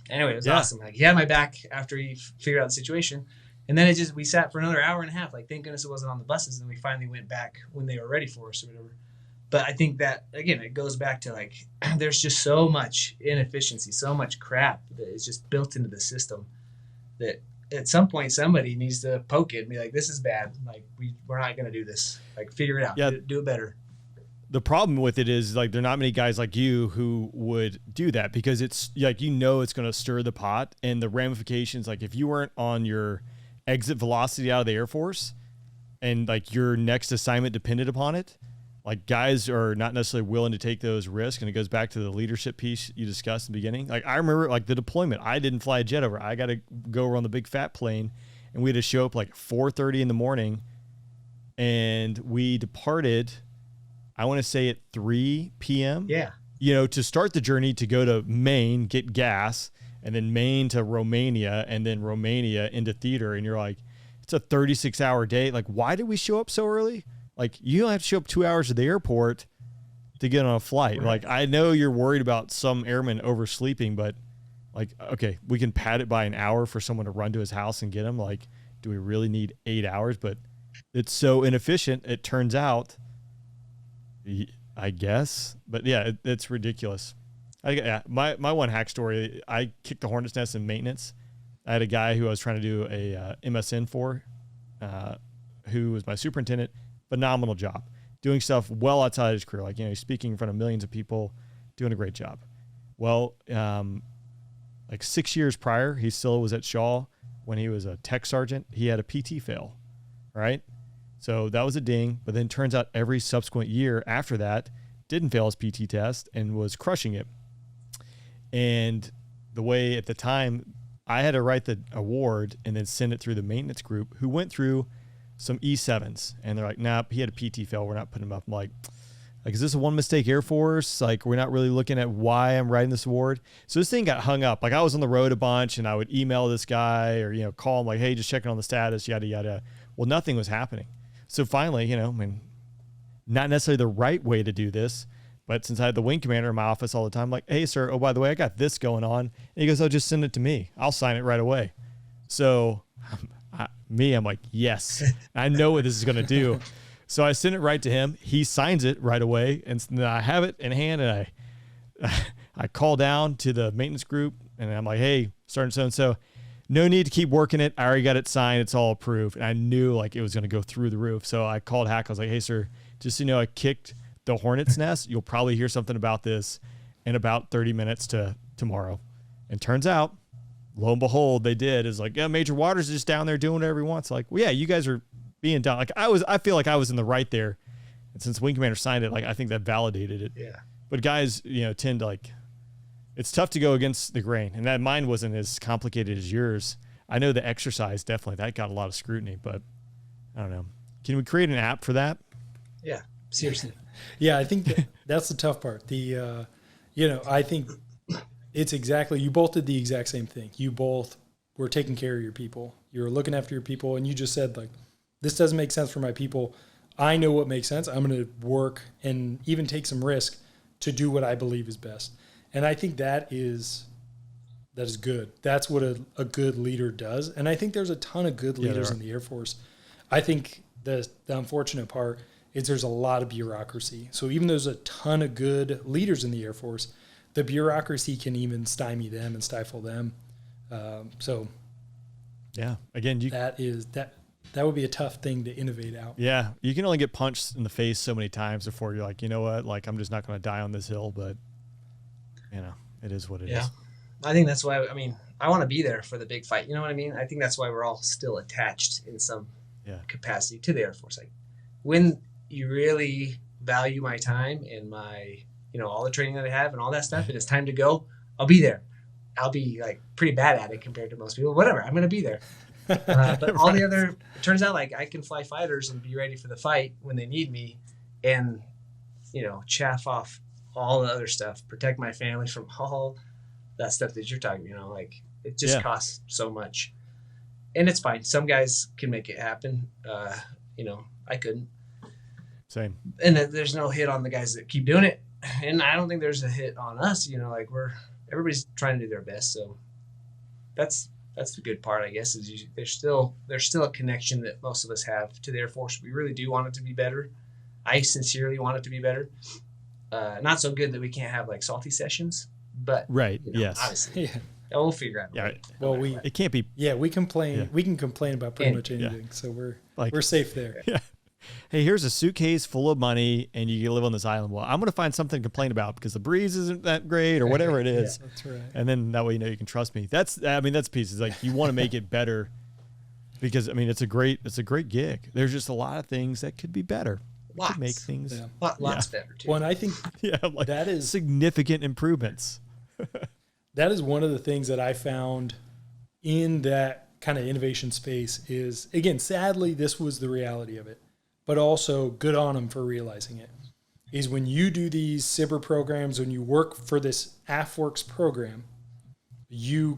Anyway, it was awesome. Like, he had my back after he figured out the situation. And then we sat for another hour and a half. Like, thank goodness it wasn't on the buses. And we finally went back when they were ready for us or whatever. But I think that, again, it goes back to, like, there's just so much inefficiency, so much crap that is just built into the system that at some point somebody needs to poke it and be like, this is bad. Like, we're not going to do this. Like, figure it out. Yeah. Do it better. The problem with it is, like, there are not many guys like you who would do that because it's like, it's going to stir the pot and the ramifications. Like, if you weren't on your exit velocity out of the Air Force and like your next assignment depended upon it, like guys are not necessarily willing to take those risks. And it goes back to the leadership piece you discussed in the beginning. Like, I remember like the deployment, I didn't fly a jet over. I got to go on the big fat plane and we had to show up like 4:30 in the morning and we departed, I want to say at 3 p.m. Yeah. To start the journey to go to Maine, get gas, and then Maine to Romania, and then Romania into theater. And you're like, it's a 36-hour day. Like, why did we show up so early? Like, you don't have to show up 2 hours at the airport to get on a flight. Right. Like, I know you're worried about some airman oversleeping, but like, okay, we can pad it by an hour for someone to run to his house and get him. Like, do we really need 8 hours? But it's so inefficient, it turns out, I guess. But yeah, it's ridiculous. My one hack story, I kicked the hornet's nest in maintenance. I had a guy who I was trying to do a MSN for, who was my superintendent. Phenomenal job, doing stuff well outside his career. Like, he's speaking in front of millions of people, doing a great job. Well, like 6 years prior, he still was at Shaw when he was a tech sergeant. He had a PT fail, right? So that was a ding. But then turns out every subsequent year after that didn't fail his PT test and was crushing it. And the way at the time, I had to write the award and then send it through the maintenance group who went through some E7s. And they're like, nah, he had a PT fail. We're not putting him up. I'm like, is this a one mistake Air Force? Like, we're not really looking at why I'm writing this award. So this thing got hung up. Like, I was on the road a bunch and I would email this guy or, call him like, hey, just checking on the status, yada, yada. Well, nothing was happening. So finally, not necessarily the right way to do this, but since I had the wing commander in my office all the time, like, hey, sir, oh, by the way, I got this going on. And he goes, oh, just send it to me. I'll sign it right away. So I'm like, yes, I know what this is going to do. So I send it right to him. He signs it right away. And then I have it in hand and I call down to the maintenance group and I'm like, hey, Sergeant so-and-so, no need to keep working it. I already got it signed. It's all approved. And I knew like it was going to go through the roof. So I called Hack. I was like, hey, sir, just so you know, I kicked the hornet's nest. You'll probably hear something about this in about 30 minutes to tomorrow. And turns out, lo and behold, they did. It's like, yeah, Major Waters is just down there doing whatever he wants. Like, well, yeah, you guys are being done. Like, I feel like I was in the right there. And since Wing Commander signed it, like, I think that validated it. Yeah. But guys, tend to it's tough to go against the grain, and that mine wasn't as complicated as yours. I know the exercise, definitely, that got a lot of scrutiny, but I don't know. Can we create an app for that? Yeah, seriously. Yeah, I think that's the tough part. The, I think it's exactly, you both did the exact same thing. You both were taking care of your people. You're looking after your people, and you just said, like, this doesn't make sense for my people. I know what makes sense. I'm going to work and even take some risk to do what I believe is best. And I think that is good. That's what a good leader does. And I think there's a ton of good leaders in the Air Force. I think the unfortunate part is there's a lot of bureaucracy. So even though there's a ton of good leaders in the Air Force, the bureaucracy can even stymie them and stifle them. Yeah, again, that would be a tough thing to innovate out. Yeah, you can only get punched in the face so many times before you're like, you know what, like, I'm just not going to die on this hill, but, it is what it is. I think that's why, I want to be there for the big fight. You know what I mean? I think that's why we're all still attached in some capacity to the Air Force. Like, when you really value my time and my, all the training that I have and all that stuff, and it's time to go, I'll be there. I'll be like pretty bad at it compared to most people. Whatever, I'm going to be there. But all the other, it turns out like I can fly fighters and be ready for the fight when they need me, and chaff off all the other stuff, protect my family from all that stuff that you're talking. Like, it just costs so much, and it's fine. Some guys can make it happen. I couldn't. Same. And there's no hit on the guys that keep doing it, and I don't think there's a hit on us. Like, everybody's trying to do their best, so that's the good part, I guess, is there's still a connection that most of us have to the Air Force. We really do want it to be better. I sincerely want it to be better. Not so good that we can't have like salty sessions, but yes, obviously, we'll figure out. Yeah, well, it can't be. Yeah, we complain. Yeah. We can complain about pretty much anything, so we're safe there. Yeah. Hey, here's a suitcase full of money, and you live on this island. Well, I'm going to find something to complain about because the breeze isn't that great, or whatever it is. Yeah, that's right. And then that way, you can trust me. That's pieces. Like, you want to make it better because it's a great gig. There's just a lot of things that could be better. Lots. Could make things lots better too. Well, and I think that is significant improvements. That is one of the things that I found in that kind of innovation space is, again, sadly, this was the reality of it, but also good on them for realizing it, is when you do these SIBR programs, when you work for this AFWERX program, you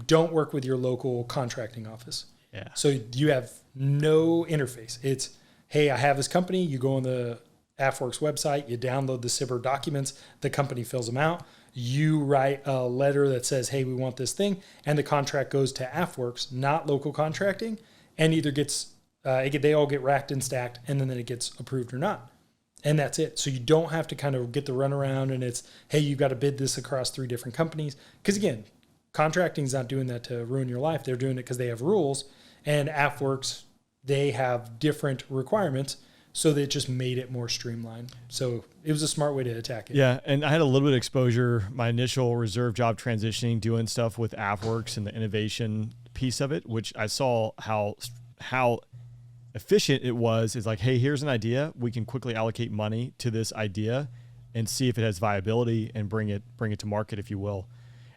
don't work with your local contracting office. Yeah. So you have no interface. It's, hey, I have this company. You go on the AFWERX website, you download the SIBR documents, the company fills them out. You write a letter that says, hey, we want this thing, and the contract goes to AFWERX, not local contracting, and either gets they all get racked and stacked, and then it gets approved or not. And that's it. So you don't have to kind of get the runaround, and it's, hey, you got to bid this across 3 different companies. Because again, contracting is not doing that to ruin your life. They're doing it because they have rules, and AFWERX, they have different requirements, so they just made it more streamlined. So it was a smart way to attack it. Yeah, and I had a little bit of exposure, my initial reserve job transitioning, doing stuff with AFWERX and the innovation piece of it, which I saw how efficient it was. Is like, hey, here's an idea. We can quickly allocate money to this idea and see if it has viability and bring it to market, if you will.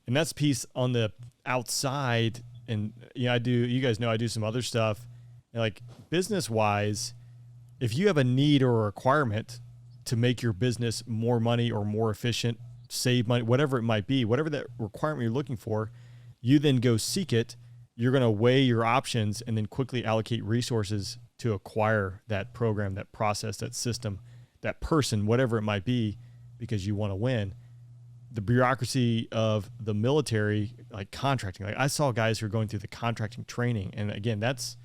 And that's piece on the outside. And you guys know I do some other stuff. And like, business wise, if you have a need or a requirement to make your business more money or more efficient, save money, whatever it might be, whatever that requirement you're looking for, you then go seek it. You're going to weigh your options and then quickly allocate resources to acquire that program, that process, that system, that person, whatever it might be, because you want to win. The bureaucracy of the military, like contracting, like I saw guys who are going through the contracting training. And again, that's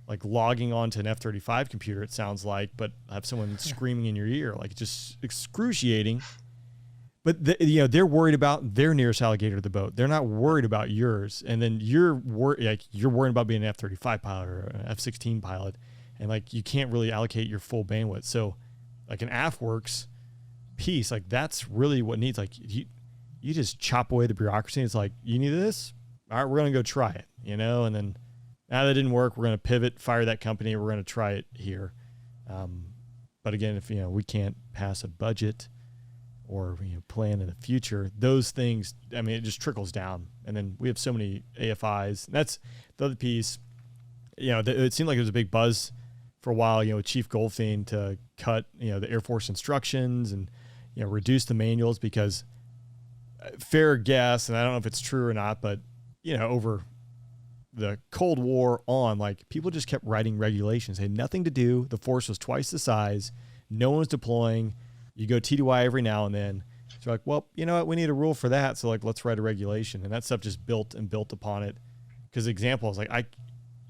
like logging onto an F-35 computer, it sounds like, but have someone screaming in your ear, like just excruciating. But they're worried about their nearest alligator to the boat. They're not worried about yours. And then you're worried about being an F-35 pilot or an F-16 pilot, and like you can't really allocate your full bandwidth. So like an AFWERX piece, like that's really what needs, like you just chop away the bureaucracy. It's like, you need this? All right, we're going to go try it, and then now that didn't work, we're going to pivot, fire that company. We're going to try it here. But again, if we can't pass a budget or plan in the future, those things, I mean, it just trickles down. And then we have so many AFIs. And that's the other piece. It seemed like there was a big buzz for a while, with Chief Goldfein to cut, the Air Force instructions and, reduce the manuals, because fair guess, and I don't know if it's true or not, but, over the Cold War on, like, people just kept writing regulations. They had nothing to do. The force was twice the size. No one was deploying. You go TDY every now and then. So like, well, you know what? We need a rule for that. So like, let's write a regulation. And that stuff just built upon it. Because examples, like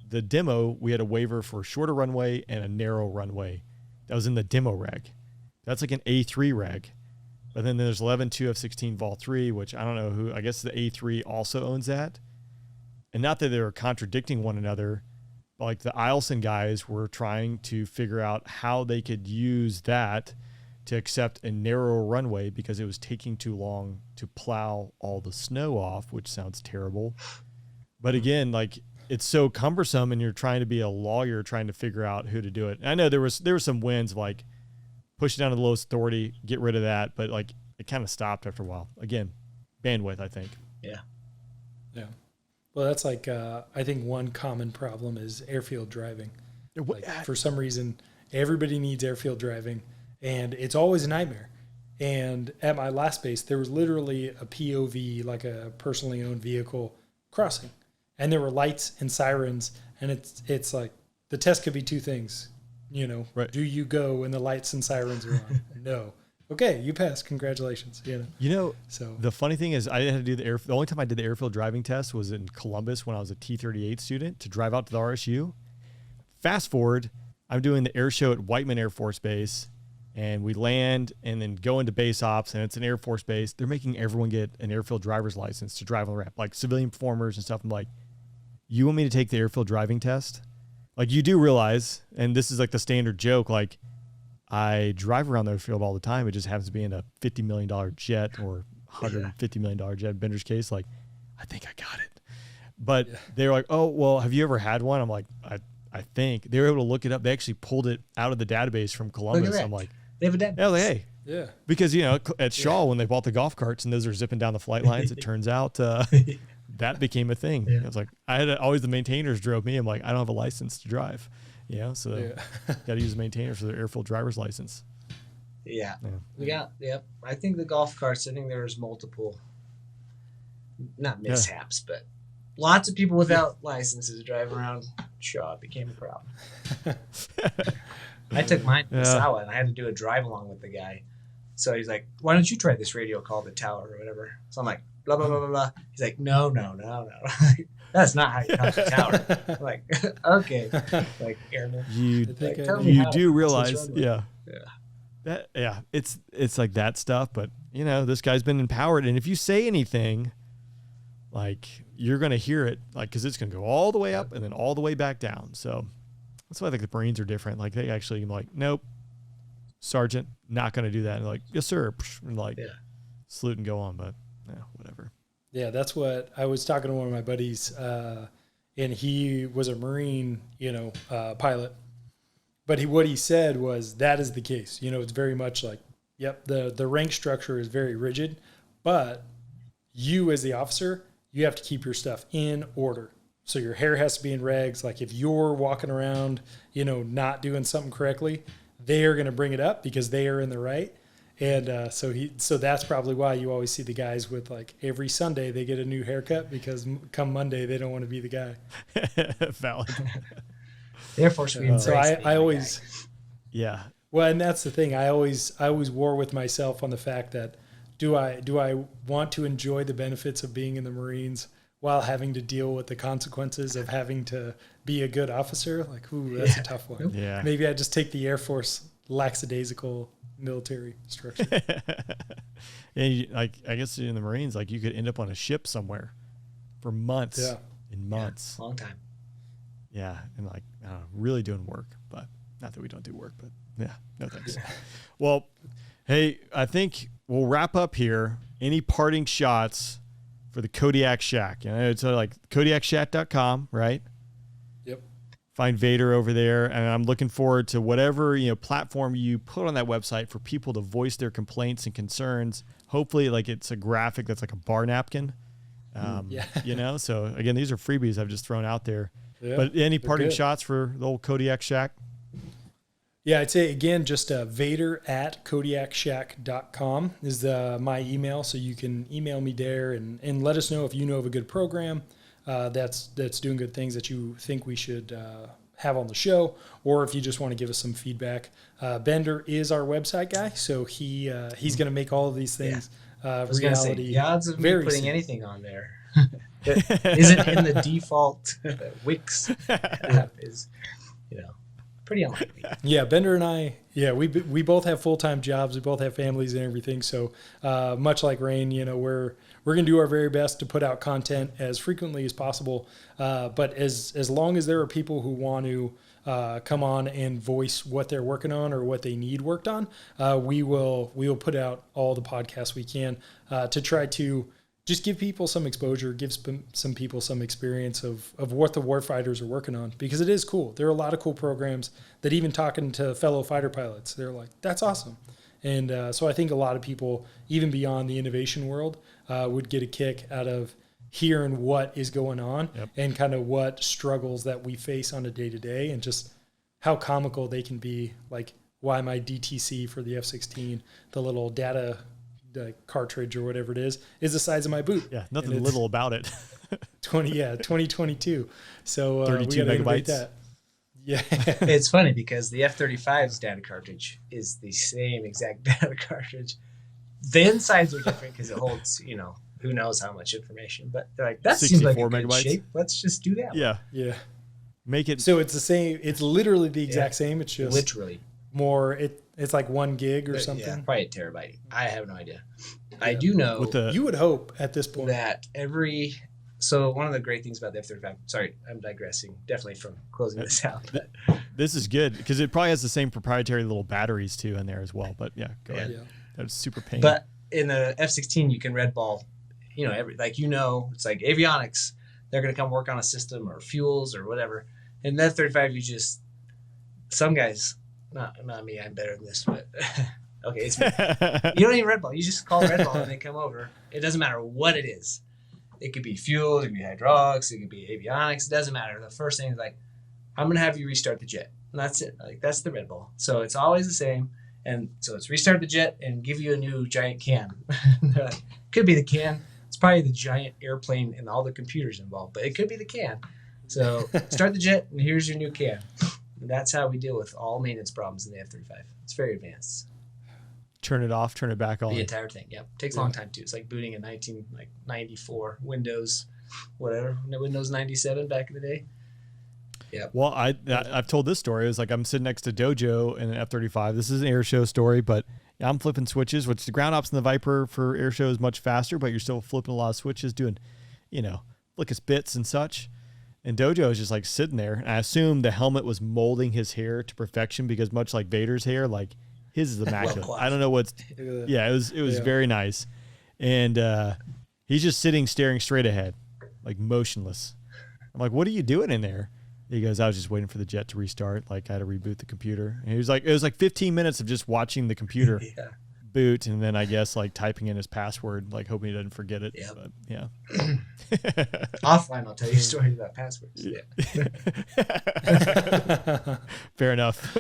the demo, we had a waiver for a shorter runway and a narrow runway. That was in the demo reg. That's like an A3 reg. But then there's 11.2 F-16 Vol 3, which I don't know who, I guess the A3 also owns that. And not that they were contradicting one another, but like the Eielson guys were trying to figure out how they could use that to accept a narrow runway because it was taking too long to plow all the snow off, which sounds terrible. But again, like, it's so cumbersome, and you're trying to be a lawyer trying to figure out who to do it. And I know there were some wins of like push it down to the lowest authority, get rid of that, but like it kind of stopped after a while. Again, bandwidth, I think. Yeah. Yeah. Well, that's like, I think one common problem is airfield driving. Like, for some reason, everybody needs airfield driving, and it's always a nightmare. And at my last base, there was literally a POV, like a personally owned vehicle crossing, and there were lights and sirens, and it's like the test could be two things, right. Do you go when the lights and sirens are on? No. Okay, you passed. Congratulations. So the funny thing is, I had to do the only time I did the airfield driving test was in Columbus when I was a T-38 student to drive out to the RSU. Fast forward, I'm doing the air show at Whiteman Air Force Base, and we land and then go into base ops, and it's an Air Force base. They're making everyone get an airfield driver's license to drive on the ramp, like civilian performers and stuff. I'm like, you want me to take the airfield driving test? Like, you do realize, and this is like the standard joke, like, I drive around the airfield all the time. It just happens to be in a $50 million jet or $150 million jet. In Bender's case, like, I think I got it. But they're like, oh, well, have you ever had one? I'm like, I think. They were able to look it up. They actually pulled it out of the database from Columbus. I'm like, they have a database. Yeah, like, hey. Yeah. Because, at Shaw, when they bought the golf carts and those are zipping down the flight lines, it turns out that became a thing. Yeah. I was like, always the maintainers drove me. I'm like, I don't have a license to drive. So got to use the maintainers for their airfield driver's license. Yeah. We got, I think the golf carts, I think there was multiple, not mishaps, but lots of people without licenses driving around Shaw. It became a problem. I took mine to Sawa, and I had to do a drive along with the guy. So he's like, why don't you try this radio called the Tower or whatever? So I'm like, blah, blah, blah, blah, blah. He's like, no. That's not how you count the tower. I'm like, okay. Like, airman. You do realize, it's like that stuff. But, this guy's been empowered. And if you say anything, like, you're going to hear it, like, because it's going to go all the way up and then all the way back down. So that's why I think the Marines are different. Like, they actually like, nope, Sergeant, not going to do that. And like, yes, sir. And like, salute and go on. But, whatever. Yeah, that's what I was talking to one of my buddies, and he was a Marine, pilot. But what he said was that is the case. It's very much like, the rank structure is very rigid, but you as the officer, you have to keep your stuff in order. So your hair has to be in regs. Like, if you're walking around, not doing something correctly, they are going to bring it up because they are in the right. And so that's probably why you always see the guys with, like, every Sunday they get a new haircut, because come Monday they don't want to be the guy. Valid. Air Force. So I always, Well, and that's the thing. I always war with myself on the fact that do I want to enjoy the benefits of being in the Marines while having to deal with the consequences of having to be a good officer? Like, ooh, that's a tough one. Yeah. Maybe I just take the Air Force lackadaisical military structure. I guess in the Marines, like, you could end up on a ship somewhere for months and months. Long time. Yeah. And like, I don't know, really doing work, but not that we don't do work, but no thanks. Well, hey, I think we'll wrap up here. Any parting shots for the Kodiak Shack? It's like kodiakshack.com, right? Yep. find Vader over there. And I'm looking forward to whatever, platform you put on that website for people to voice their complaints and concerns. Hopefully like it's a graphic that's like a bar napkin. So again, these are freebies I've just thrown out there. Yeah, but any parting shots for the old Kodiak Shack? Yeah, I'd say, again, just Vader at KodiakShack.com is my email. So you can email me there and let us know if you know of a good program that's doing good things that you think we should have on the show, or if you just want to give us some feedback. Bender is our website guy, so he's going to make all of these things reality. The odds of me putting anything on there that isn't in the default Wix app is, pretty unlikely. Yeah, Bender and I, we both have full-time jobs. We both have families and everything. So much like Rain, we're going to do our very best to put out content as frequently as possible. But as long as there are people who want to come on and voice what they're working on or what they need worked on, we will put out all the podcasts we can to try to just give people some exposure, give some people some experience of what the warfighters are working on, because it is cool. There are a lot of cool programs that, even talking to fellow fighter pilots, they're like, that's awesome. And so I think a lot of people, even beyond the innovation world, would get a kick out of hearing what is going on and kind of what struggles that we face on a day-to-day, and just how comical they can be. Like, why my DTC for the F-16, the little data cartridge or whatever it is the size of my boot. Yeah, nothing little about it. 2022. So 32 megabytes. That. Yeah. It's funny because the F-35's data cartridge is the same exact data cartridge. The insides are different because it holds, who knows how much information. But they're like, that seems like a good megabytes. shape. Let's just do that. Yeah. Yeah. Make it. So it's the same. It's literally the exact same. It's just literally more. It's like 1 gig or something. Yeah, probably a terabyte. I have no idea. Yeah. I do know. You would hope at this point that so one of the great things about the F-35, sorry, I'm digressing definitely from closing this out. But this is good because it probably has the same proprietary little batteries too in there as well. But yeah, go ahead. Yeah. That's super pain. But in the F-16, you can red ball, it's like avionics. They're going to come work on a system or fuels or whatever. In the F-35, some guys, not me, I'm better than this, but okay, it's me. You don't even red ball. You just call red ball and they come over. It doesn't matter what it is. It could be fuel, it could be hydraulics, it could be avionics. It doesn't matter. The first thing is like, I'm going to have you restart the jet. And that's it. Like, that's the red ball. So it's always the same. And so it's restart the jet and give you a new giant can. Could be the can. It's probably the giant airplane and all the computers involved, but it could be the can. So start the jet and here's your new can. And that's how we deal with all maintenance problems in the F-35. It's very advanced. Turn it off, turn it back on. The entire thing, yep. Takes a long time too. It's like booting a 1994 Windows, whatever, Windows 97 back in the day. Yeah. Well, I've told this story. It was like I'm sitting next to Dojo in an F-35. This is an air show story, but I'm flipping switches, which the ground ops in the Viper for air show is much faster, but you're still flipping a lot of switches, doing, flickus bits and such. And Dojo is just like sitting there. And I assume the helmet was molding his hair to perfection because much like Vader's hair, like his is immaculate. I don't know what's. Yeah, it was very nice, and he's just sitting, staring straight ahead, like motionless. I'm like, "What are you doing in there?" He goes, "I was just waiting for the jet to restart. Like I had to reboot the computer." And he was like, "It was like 15 minutes of just watching the computer boot, and then I guess like typing in his password, like hoping he doesn't forget it." Yep. But, yeah. Offline, I'll tell you stories about passwords. Yeah. Fair enough.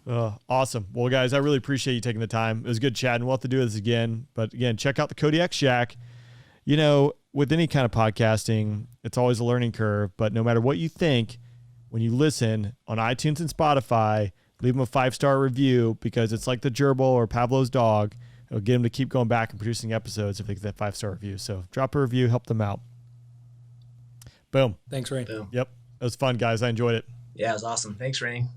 Awesome. Well, guys, I really appreciate you taking the time. It was good chatting. We'll have to do this again. But again, check out the Kodiak Shack. With any kind of podcasting, it's always a learning curve. But no matter what you think, when you listen on iTunes and Spotify, leave them a 5-star review because it's like the gerbil or Pavlov's dog. It'll get them to keep going back and producing episodes if they get that 5-star review. So drop a review, help them out. Boom. Thanks, Rain. Boom. Yep. It was fun, guys. I enjoyed it. Yeah, it was awesome. Thanks, Rain.